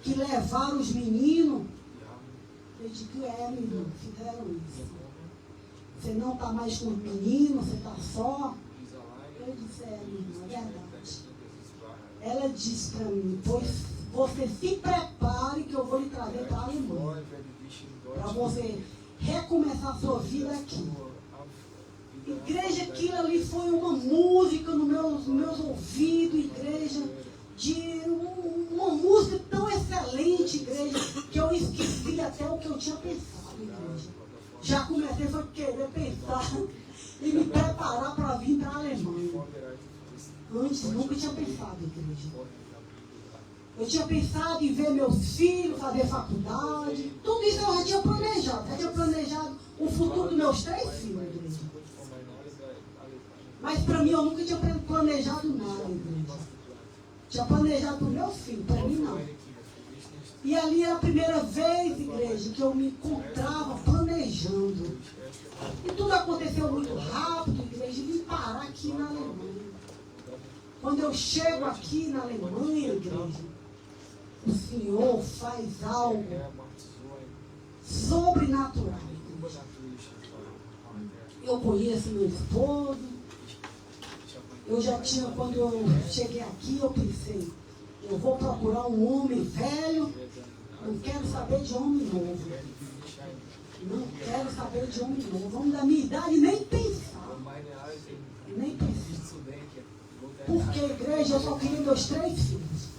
que levaram os meninos. Eu disse, minha irmã, fizeram isso. Você não está mais com os meninos, você está só. Eu disse, minha irmã, é verdade. Ela ela disse para mim, pois você se prepare que eu vou lhe trazer para a Alemanha. Para você recomeçar a sua vida aqui. Igreja, aquilo ali foi uma música nos meus ouvidos, igreja, de uma música tão excelente, igreja, que eu esqueci até o que eu tinha pensado, igreja. Já comecei a querer pensar e me preparar para vir para a Alemanha. Antes, nunca tinha pensado, igreja. Eu tinha pensado em ver meus filhos fazer faculdade. Tudo isso eu já tinha planejado. Já tinha planejado o futuro dos meus 3 filhos, igreja. Mas para mim eu nunca tinha planejado nada, igreja. Tinha planejado para o meu filho, para mim não. E ali era a primeira vez, igreja, que eu me encontrava planejando. E tudo aconteceu muito rápido, igreja, e vim parar aqui na Alemanha. Quando eu chego aqui na Alemanha, igreja, o Senhor faz algo sobrenatural. Eu conheço meu esposo. Eu já tinha, quando eu cheguei aqui, eu pensei, eu vou procurar um homem velho, não quero saber de homem novo. Não quero saber de homem novo. Vamos da minha idade, nem pensar. Nem pensar. Porque, igreja, eu só queria meus 3 filhos.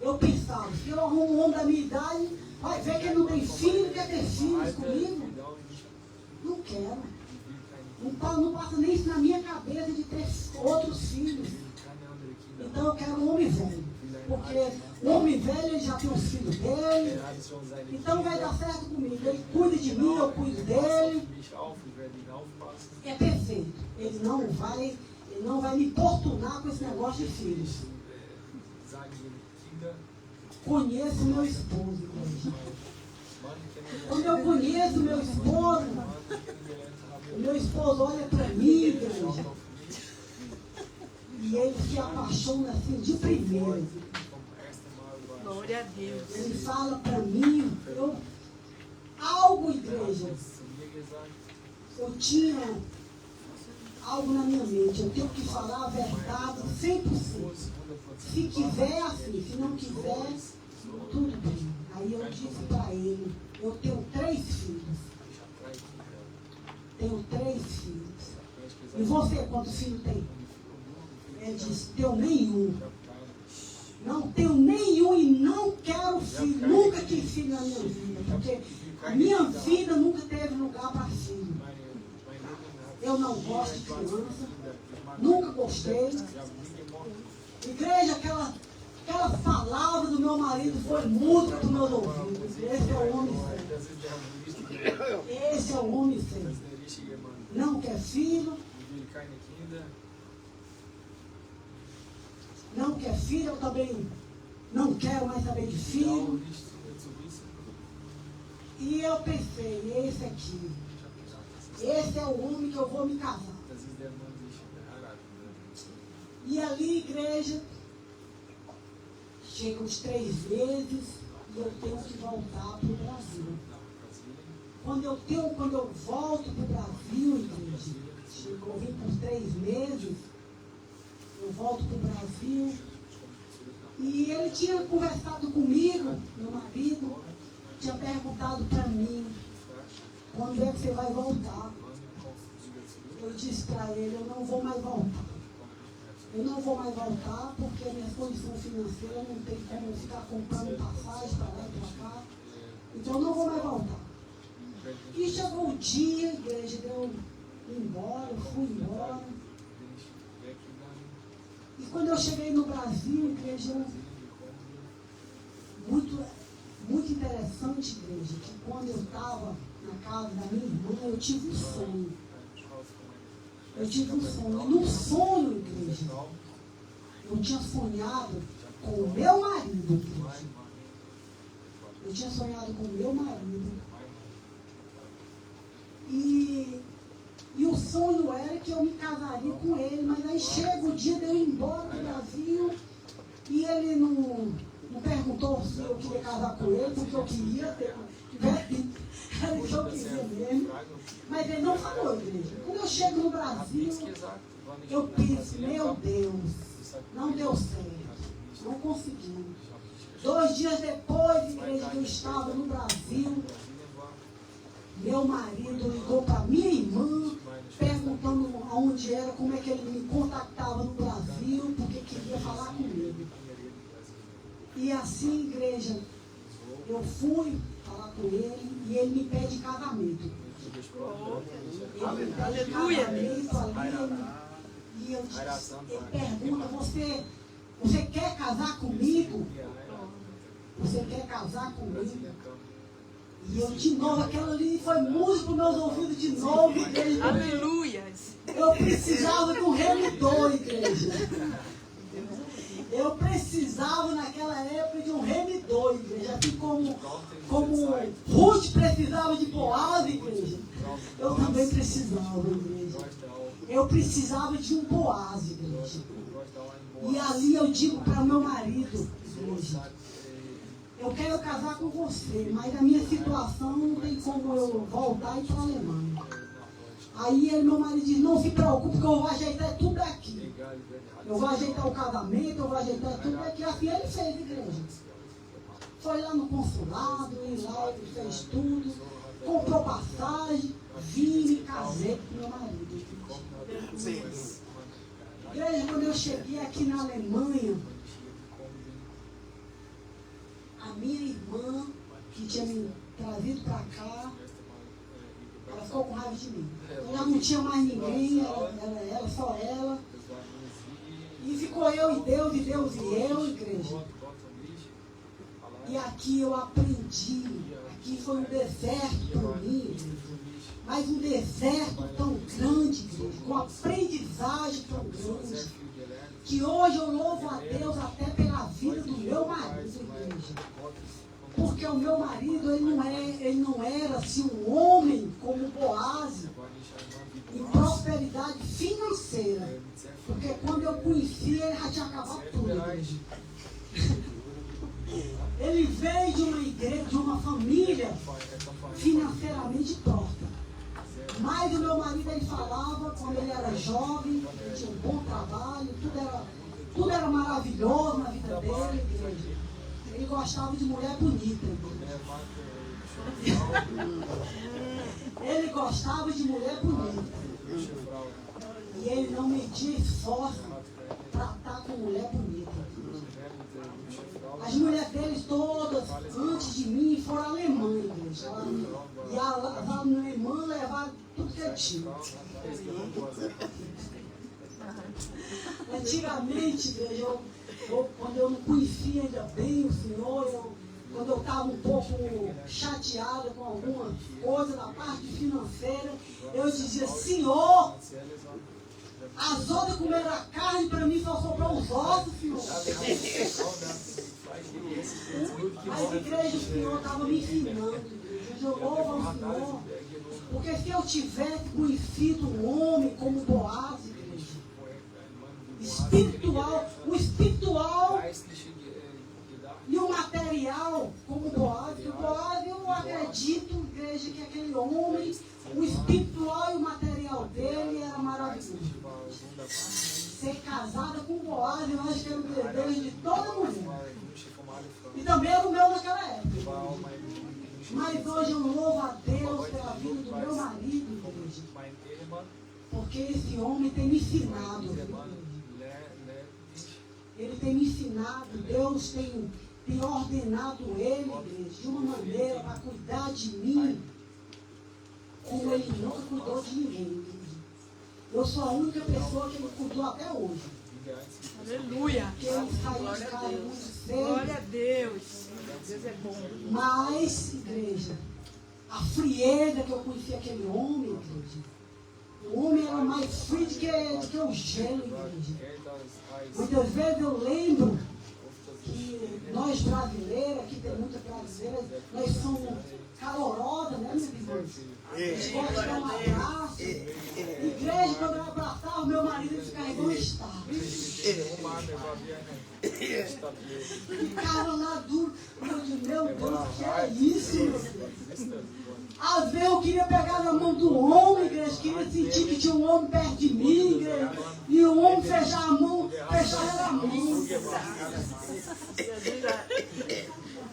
Eu pensava, se eu arrumo um homem da minha idade, vai ver que ele não tem filho, quer ter filhos comigo. Não quero. Não passa nem isso na minha cabeça de ter outros filhos. Então eu quero um homem velho. Porque o homem velho ele já tem os filhos dele. Então vai dar certo comigo. Ele cuida de mim, eu cuido dele. É perfeito. Ele não vai me importunar com esse negócio de filhos. Conheço meu esposo, igreja. Quando eu conheço meu esposo, o meu esposo olha para mim, igreja, e ele se apaixona assim de primeira. Glória a Deus. Ele fala para mim, algo, igreja, eu tinha algo na minha mente, eu tenho que falar a verdade 100%. Se quiser, assim, se não quiser, tudo bem. Aí eu disse para ele, eu tenho 3 filhos. Tenho 3 filhos. E você, quantos filhos tem? Ele disse, tenho nenhum. Não tenho nenhum e não quero filho. Nunca quis filho na minha vida. Porque a minha vida nunca teve lugar para filho. Eu não gosto de criança. Nunca gostei. Igreja, aquela palavra do meu marido foi música para os meus ouvidos. Esse é o homem sério. Esse é o homem sério. Não quer filho. Não quer filho, eu também não quero mais saber de filho. E eu pensei, esse aqui. Esse é o homem que eu vou me casar. E ali, igreja, chega uns 3 meses e eu tenho que voltar para o Brasil. Quando eu volto para o Brasil, igreja, eu vim por 3 meses, eu volto para o Brasil, e ele tinha conversado comigo, meu marido, tinha perguntado para mim, quando é que você vai voltar? Eu disse para ele, eu não vou mais voltar. Eu não vou mais voltar porque a minha condição financeira não tem como ficar comprando passagem para lá e para cá. Então eu não vou mais voltar. E chegou o dia, a igreja deu embora, eu fui embora. E quando eu cheguei no Brasil, igreja, muito interessante, igreja, que quando eu estava na casa da minha irmã, eu tive um sonho. Eu tive um sonho. E no sonho, igreja, eu tinha sonhado com o meu marido, igreja. Eu tinha sonhado com o meu marido. E o sonho era que eu me casaria com ele, mas aí chega o dia de eu ir embora do Brasil e ele não perguntou se eu queria casar com ele, porque eu queria ter. Era o que eu queria mesmo. Mas ele não falou, igreja. Quando eu chego no Brasil, eu penso, meu Deus, não deu certo. Não conseguimos. 2 dias depois, igreja, que eu estava no Brasil, meu marido ligou para minha irmã, perguntando aonde era, como é que ele me contactava no Brasil, porque queria falar comigo. E assim, igreja, eu fui falar com ele e ele me pede casamento. Ele me pede casamento ali, e eu disse, ele pergunta, você quer casar comigo? Você quer casar comigo? E eu de novo, aquela ali foi música para meus ouvidos de novo, igreja. Aleluias. Eu precisava de um remidor, igreja. Eu precisava naquela época de um remidor, igreja. Assim como Ruth precisava de Boaz, igreja. Eu também precisava, igreja. Eu precisava de um Boaz, igreja. E ali eu digo para meu marido, igreja, eu quero casar com você, mas a minha situação não tem como eu voltar e ir para a Alemanha. Aí meu marido diz, não se preocupe que eu vou ajeitar tudo aqui. Eu vou ajeitar o casamento, eu vou ajeitar tudo aqui. Assim ele fez, igreja. Foi lá no consulado, e lá ele fez tudo, comprou passagem, vim e me casei com meu marido. Igreja, quando eu cheguei aqui na Alemanha, a minha irmã, que tinha me trazido para cá, ela ficou com raiva de mim. Eu já não tinha mais ninguém, era só ela. E ficou eu e Deus e eu, igreja. E aqui eu aprendi, aqui foi um deserto para mim, igreja. Mas um deserto tão grande, igreja, com aprendizagem tão grande, que hoje eu louvo a Deus até pela vida do meu marido, igreja. Porque o meu marido, ele não era assim um homem como Boaz, em prosperidade financeira. Porque quando eu conheci, ele já tinha acabado tudo, igreja. Ele veio de uma igreja, de uma família financeiramente torta. Mas o meu marido, ele falava, quando ele era jovem, ele tinha um bom trabalho, tudo era maravilhoso na vida dele, igreja. Ele gostava de mulher bonita, igreja. Ele gostava de mulher bonita. E ele não media esforço para estar com mulher bonita. As mulheres deles todas, antes de mim, foram alemãs, igreja. E as alemãs levaram tudo que tinha. Antigamente, igreja, quando eu não conhecia ainda bem o Senhor, quando eu estava um pouco chateada com alguma coisa da parte financeira, eu dizia, Senhor, as outras comeram a carne, para mim só sobrou os ossos, Senhor. Mas, igreja, o Senhor estava me ensinando, igreja. Eu louvo ao Senhor. Porque se eu tivesse conhecido um homem como Boaz, igreja, o espiritual e o material como Boaz, o Boaz, eu acredito, igreja, que aquele homem, o espiritual e o material dele era maravilhoso. Ser casada com Boaz, eu acho que era o desejo de toda mulher. E também era o meu naquela época. Mas hoje eu louvo a Deus pela vida do meu marido, igreja. Porque esse homem tem me ensinado, igreja. Ele tem me ensinado, Deus tem ordenado ele, igreja, de uma maneira para cuidar de mim, como ele nunca cuidou de ninguém, igreja. Eu sou a única pessoa que ele cuidou até hoje. Aleluia. Porque ele saiu de casa muito cedo. Glória a Deus. Deus é bom. Mas, igreja, a frieza que eu conheci aquele homem, igreja, o homem era mais frio do que o gelo, igreja. Muitas vezes eu lembro que nós brasileiros, aqui tem muitas brasileiras, nós somos calorosas, né, minha irmã? A gente gosta de dar um abraço. Igreja, quando eu abraçava, meu marido ele ficava igual um estado. Ficava lá duro. Eu disse, meu Deus, que é isso, meu Deus? Às vezes eu queria pegar na mão do homem, igreja, queria sentir que tinha um homem perto de mim, igreja, e o homem fechava a mão, deixar na mão. Jesus já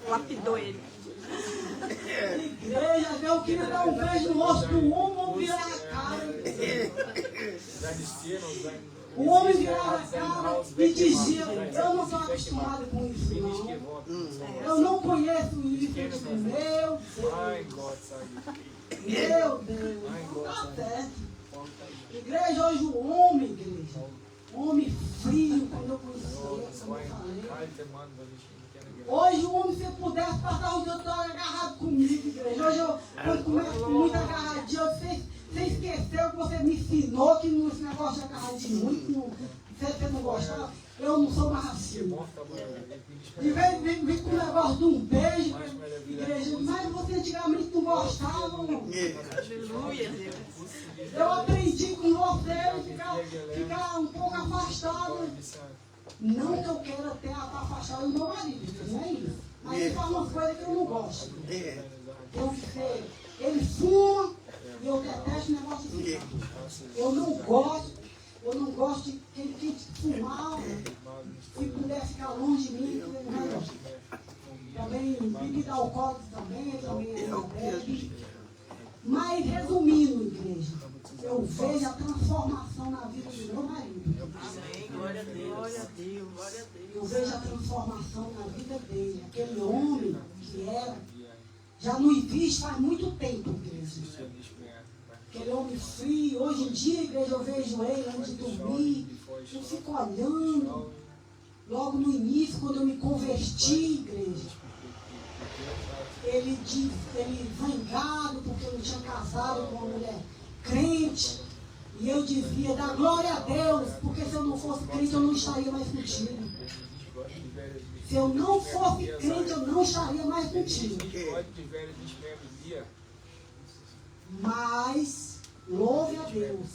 lapidou ele. Igreja, eu queria dar um beijo no rosto do homem, ou virar a cara. O homem virava a cara e dizia, eu não estou acostumado com isso, não. Eu não conheço isso. Eu disse, meu Deus, não está certo. Igreja, hoje o homem, igreja, homem frio, quando eu conheci ele, como eu falei. Hoje o homem, se eu pudesse passar o dia todo agarrado comigo, igreja. Hoje eu, quando começo muito agarradinho, você esqueceu que você me ensinou que esse negócio de agarradinho muito, você não gostava. Eu não sou mais assim. E vem com o negócio de um beijo, igreja. Mas você antigamente não gostava. Aleluia, Deus. Eu aprendi com você ficar um pouco afastado. Não que eu queira até estar afastado do meu marido, não é isso. Mas ele faz uma coisa que eu não gosto. Ele fuma e eu detesto o negócio de fumar. Eu não gosto de quem fumar. Se puder ficar longe de mim, eu não gosto. Também bebida alcoólica também é. Mas resumindo, igreja, eu vejo a transformação na vida do meu marido. Amém. Glória a Deus. Glória a Deus. Glória a Deus. Eu vejo a transformação na vida dele. Aquele homem que era, já não existe faz muito tempo, igreja. Aquele homem frio. Hoje em dia, igreja, eu vejo ele antes de dormir. Eu fico olhando. Logo no início, quando eu me converti, igreja. Ele zangado porque eu não tinha casado com uma mulher crente. E eu dizia, dá glória a Deus, porque se eu não fosse crente, eu não estaria mais contigo. Se eu não fosse crente, eu não estaria mais contigo. Mas, louve a Deus.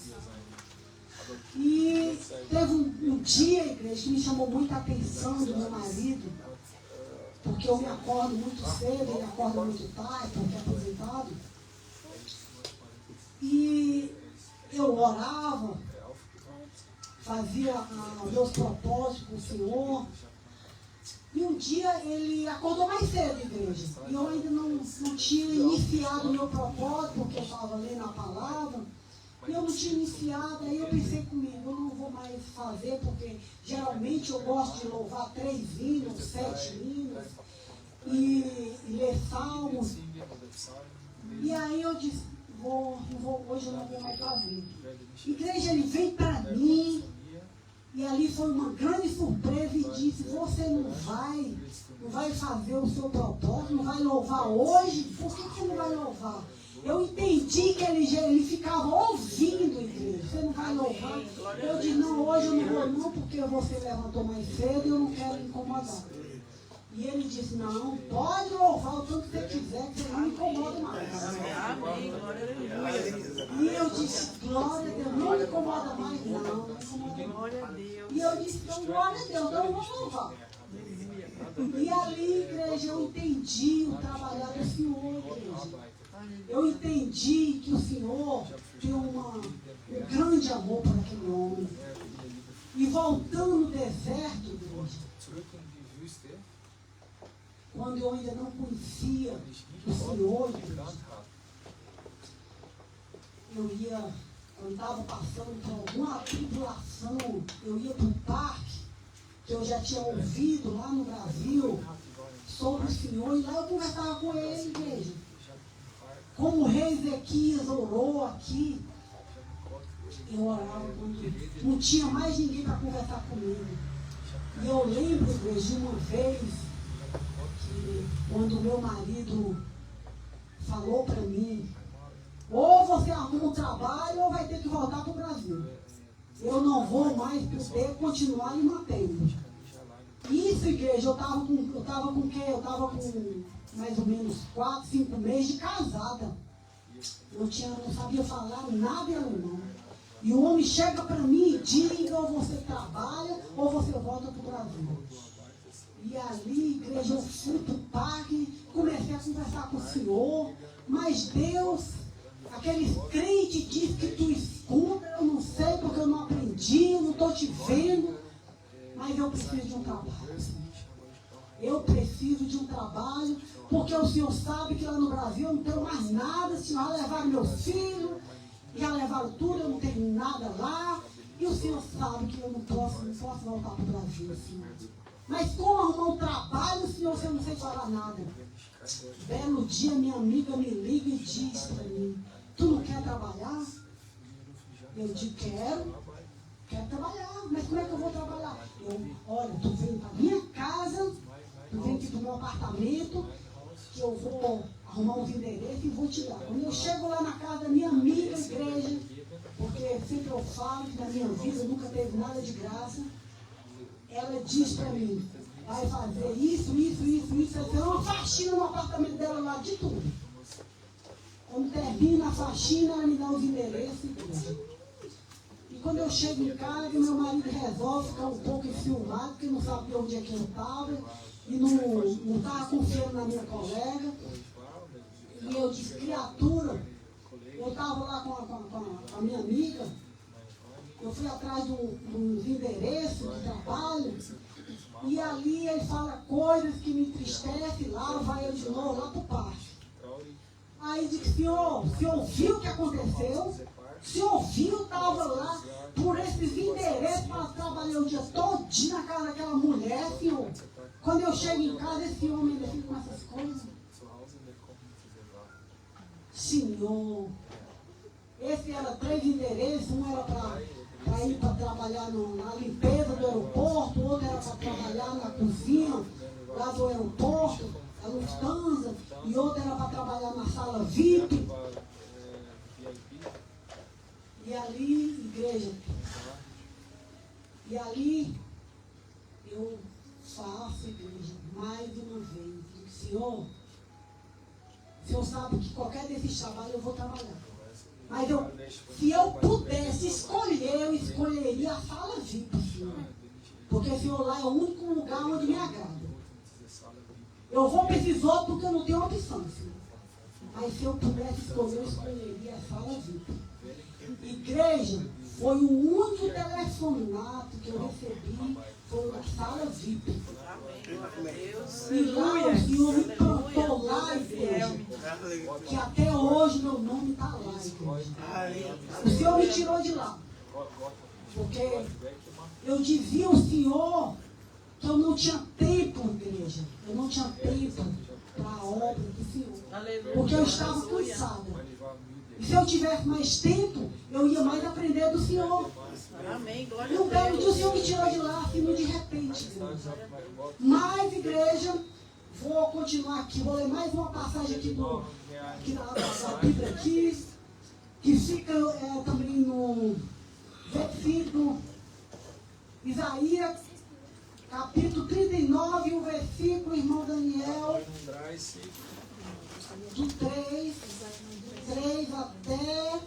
E teve um dia, igreja, que me chamou muita atenção do meu marido, porque eu me acordo muito cedo, ele acorda muito tarde, porque é aposentado. E eu orava, fazia meus propósitos com o Senhor. E um dia ele acordou mais cedo, igreja. E eu ainda não tinha iniciado o meu propósito, porque eu estava lendo a palavra. E eu não tinha iniciado, aí eu pensei comigo, eu não vou mais fazer, porque geralmente eu gosto de louvar 3 hinos, 7 hinos, e ler salmos. E aí eu disse, hoje eu não vou mais fazer. Igreja, ele veio para mim, e ali foi uma grande surpresa e disse, você não vai fazer o seu propósito, não vai louvar hoje? Por que você não vai louvar? Eu entendi que ele ficava ouvindo, igreja. Você não vai louvar? Eu disse, não, hoje eu não vou não, porque você levantou mais cedo e eu não quero incomodar. E ele disse, não, pode louvar o tanto que você quiser, que você não me incomoda mais. Amém. Glória a Deus. E eu disse, glória a Deus, não me incomoda mais, não me incomoda mais. Glória a Deus. E eu disse, então, glória a Deus, então eu vou louvar. E ali, igreja, eu entendi o trabalhar do Senhor, igreja. Eu entendi que o Senhor tem um grande amor por aquele homem. E voltando no deserto, igreja, quando eu ainda não conhecia o Senhor, igreja, eu estava passando por alguma tribulação, eu ia para um parque, que eu já tinha ouvido lá no Brasil sobre o Senhor, e lá eu conversava com ele, igreja. Como o rei Ezequias orou aqui, eu orava quando não tinha mais ninguém para conversar comigo. E eu lembro, igreja, de uma vez, que quando meu marido falou para mim, ou você arruma um trabalho ou vai ter que voltar para o Brasil. Eu não vou mais poder continuar lhe mantendo. Isso, igreja, eu estava com o quê? Eu estava com mais ou menos 4, 5 meses de casada. Eu não sabia falar nada em alemão. E o homem chega para mim e diz, ou você trabalha ou você volta para o Brasil. E ali, igreja, eu fui para o parque, comecei a conversar com o Senhor, mas Deus, aqueles crentes diz que tu escuta, eu não sei porque eu não aprendi, eu não estou te vendo. Mas eu preciso de um trabalho. Eu preciso de um trabalho, porque o Senhor sabe que lá no Brasil eu não tenho mais nada. O Senhor já levaram meus filhos, já levaram tudo, eu não tenho nada lá. E o Senhor sabe que eu não posso voltar para o Brasil, Senhor. Mas como arrumar um trabalho, Senhor, você não sei falar nada. Belo dia, minha amiga me liga e diz para mim: tu não quer trabalhar? Eu digo: quero trabalhar, mas como é que eu vou trabalhar? Olha, tu vem para minha casa, tu vem aqui para o meu apartamento, que eu vou arrumar uns endereços e vou te dar. Quando eu chego lá na casa da minha amiga, igreja, porque sempre eu falo que na minha vida nunca teve nada de graça, ela diz para mim: vai fazer isso, vai ter uma faxina no apartamento dela lá, de tudo. Quando termina a faxina, ela me dá os endereços e tudo. E quando eu chego em casa, meu marido resolve ficar um pouco enciumado, porque não sabia onde é que eu estava, e não estava confiando na minha colega. E eu disse: criatura, eu estava lá com a minha amiga, eu fui atrás dos endereços de trabalho, e ali ele fala coisas que me entristecem, lá vai eu de novo, lá para o pátio. Aí disse: senhor, você ouviu o que aconteceu? Se ouviu, estava lá por esses endereços para trabalhar o dia todinho na casa daquela mulher, senhor. Quando eu chego em casa, esse homem ainda fica com essas coisas. Senhor, esse era 3 endereços, um era para ir para trabalhar na limpeza do aeroporto, outro era para trabalhar na cozinha lá do aeroporto, a Lufthansa, e outro era para trabalhar na sala VIP. E ali, igreja, e ali eu faço, igreja, mais uma vez. Digo: senhor, o senhor sabe que qualquer desses trabalhos eu vou trabalhar. Mas se eu pudesse escolher, eu escolheria a sala VIP, senhor. Porque o senhor lá é o único lugar onde me agrada. Eu vou para esses outros porque eu não tenho opção, senhor. Mas se eu pudesse escolher, eu escolheria a sala VIP. Igreja, foi o único telefonato que eu recebi, foi da sala VIP. E lá o Senhor me plantou lá, igreja, que até hoje meu nome está lá, igreja. O Senhor me tirou de lá, porque eu dizia ao Senhor que eu não tinha tempo, igreja. Eu não tinha tempo para a obra do Senhor, porque eu estava cansada. E se eu tivesse mais tempo, eu ia mais aprender do Senhor. Amém. Glória E a um belo Deus. dia o Senhor me tirou de lá, assim, de repente. Igreja. Mas, igreja, vou continuar aqui. Vou ler mais uma passagem aqui, da Bíblia aqui, que fica também no versículo Isaías, capítulo 39, o versículo, irmão Daniel, do 3 até...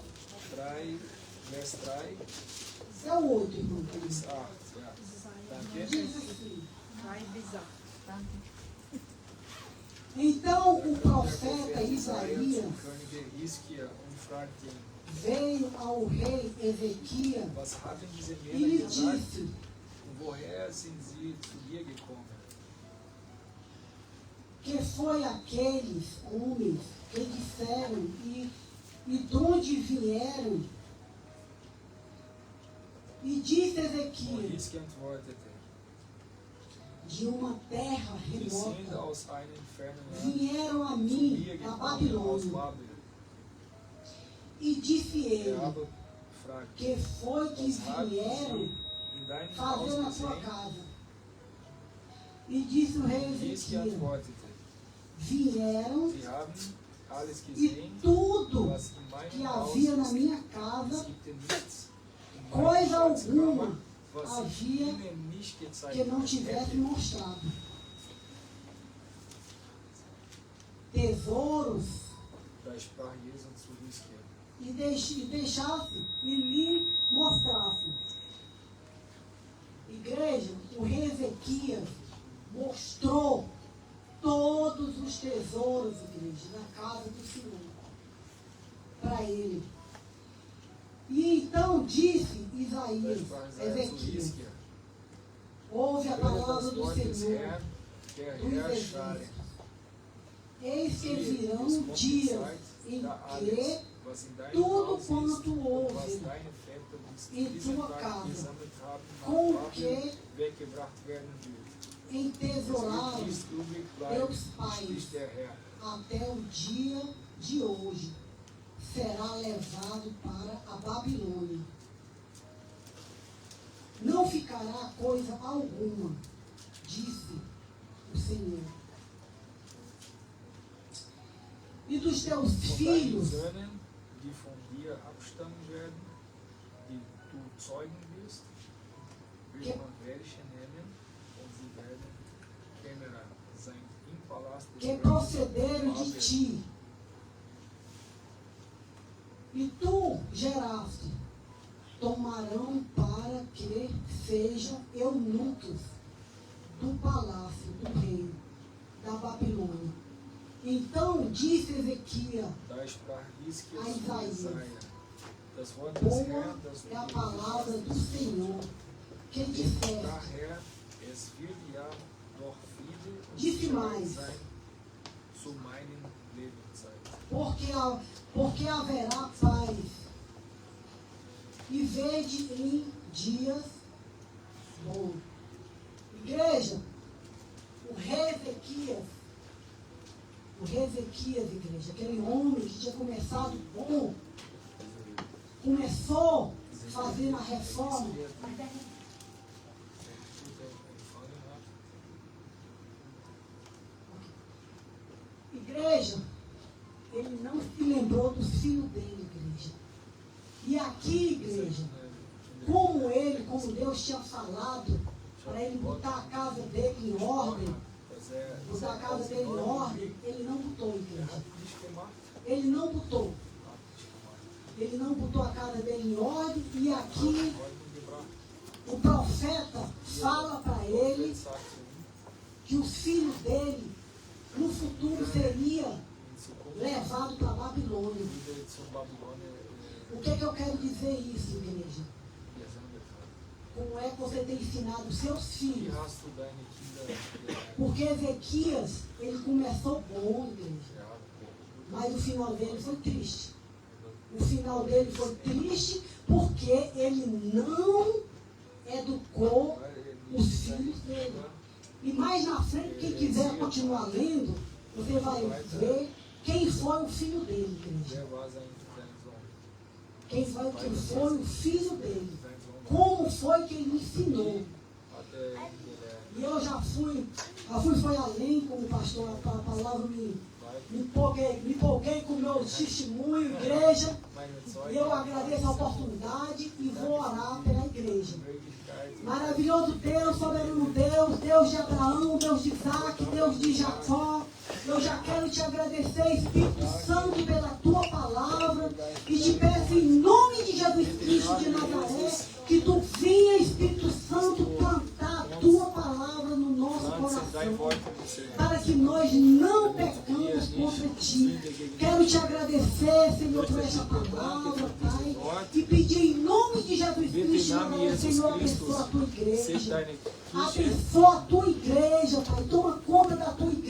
É o 8, irmão. Diz assim: então o profeta Isaías veio ao rei Ezequias e lhe disse: que foi aqueles homens que disseram e de onde vieram? E disse Ezequias: de uma terra remota vieram a mim da Babilônia. E disse ele: que foi que vieram fazer na sua casa? E disse o rei Ezequias: vieram, e tudo que havia na minha casa, coisa alguma havia que não tivesse mostrado. Tesouros, e deixasse e lhe mostrasse. Igreja, o rei Ezequias mostrou todos os tesouros, igreja, na casa do Senhor, para ele. E então disse Isaías, Ezequias: do Wort des Senhor Herrn, der dos Herrscher. exércitos. Eis que Siehe, virão es kommt die dias Zeit, em da que alles, was in deinem tudo Haus ist, quanto und was houve deine Väter bis em diesen tua Tag casa, gesammelt haben, com nach que Babel weggebracht werden wird. Es wird entesouraram dies übrig bleiben, teus pais spricht der Herr. até o dia de hoje, será levado para a Babilônia. Não ficará coisa alguma, disse o Senhor. E dos teus Von deinen filhos, Söhnen, die von dir abstammen werden, die du zeugen wirst, wird man welche nehmen, und sie werden Kämmerer sein im Palast des que Königs procederam de Babel. ti, e tu geraste, tomarão para que sejam eunucos do palácio do rei da Babilônia. Então disse Ezequias: Da sprach Hiskia a zu Isaías: Jesaja, das Wort des boa Herrn, das é a du palavra do Senhor, que Denn disseste: daher, es wird ja doch Friede und Disse Sicherheit mais. sein zu meinen Lebenszeit. porque haverá paz, e vede em dias bons. Igreja, o rei Ezequias, igreja, aquele homem que tinha começado bom, começou fazendo a reforma. Igreja, ele não se lembrou dos filhos dele, igreja. E aqui, igreja, como Deus tinha falado, para ele botar a casa dele em ordem, botar a casa dele em ordem, ele não botou, igreja. Ele não botou. Ele não botou a casa dele em ordem, e aqui o profeta fala para ele que os filhos dele, no futuro, seria levado para a Babilônia. O que é que eu quero dizer isso, igreja? Como é que você tem ensinado os seus filhos? Porque Ezequias, ele começou bom, igreja, mas o final dele foi triste. O final dele foi triste porque ele não educou os filhos dele. E mais na frente, quem quiser continuar lendo, você vai ver quem foi o filho dele, igreja. Quem foi o filho dele. Como foi que ele ensinou. E eu já fui foi além, como o pastor, a palavra me empolguei com o meu testemunho, igreja. E eu agradeço a oportunidade e vou orar pela igreja. Maravilhoso Deus, soberano Deus, Deus de Abraão, Deus de Isaac, Deus de Jacó. Eu já quero te agradecer, Espírito Santo, pela tua palavra. E te peço em nome de Jesus Cristo de Nazaré, que tu venha, Espírito Santo, plantar a tua palavra no nosso coração, para que nós não pecamos contra ti. Quero te agradecer, Senhor, por essa palavra, Pai, e pedir em nome de Jesus Cristo, Senhor, abençoa a tua igreja. Abençoa a tua igreja, Pai. Toma conta da tua igreja.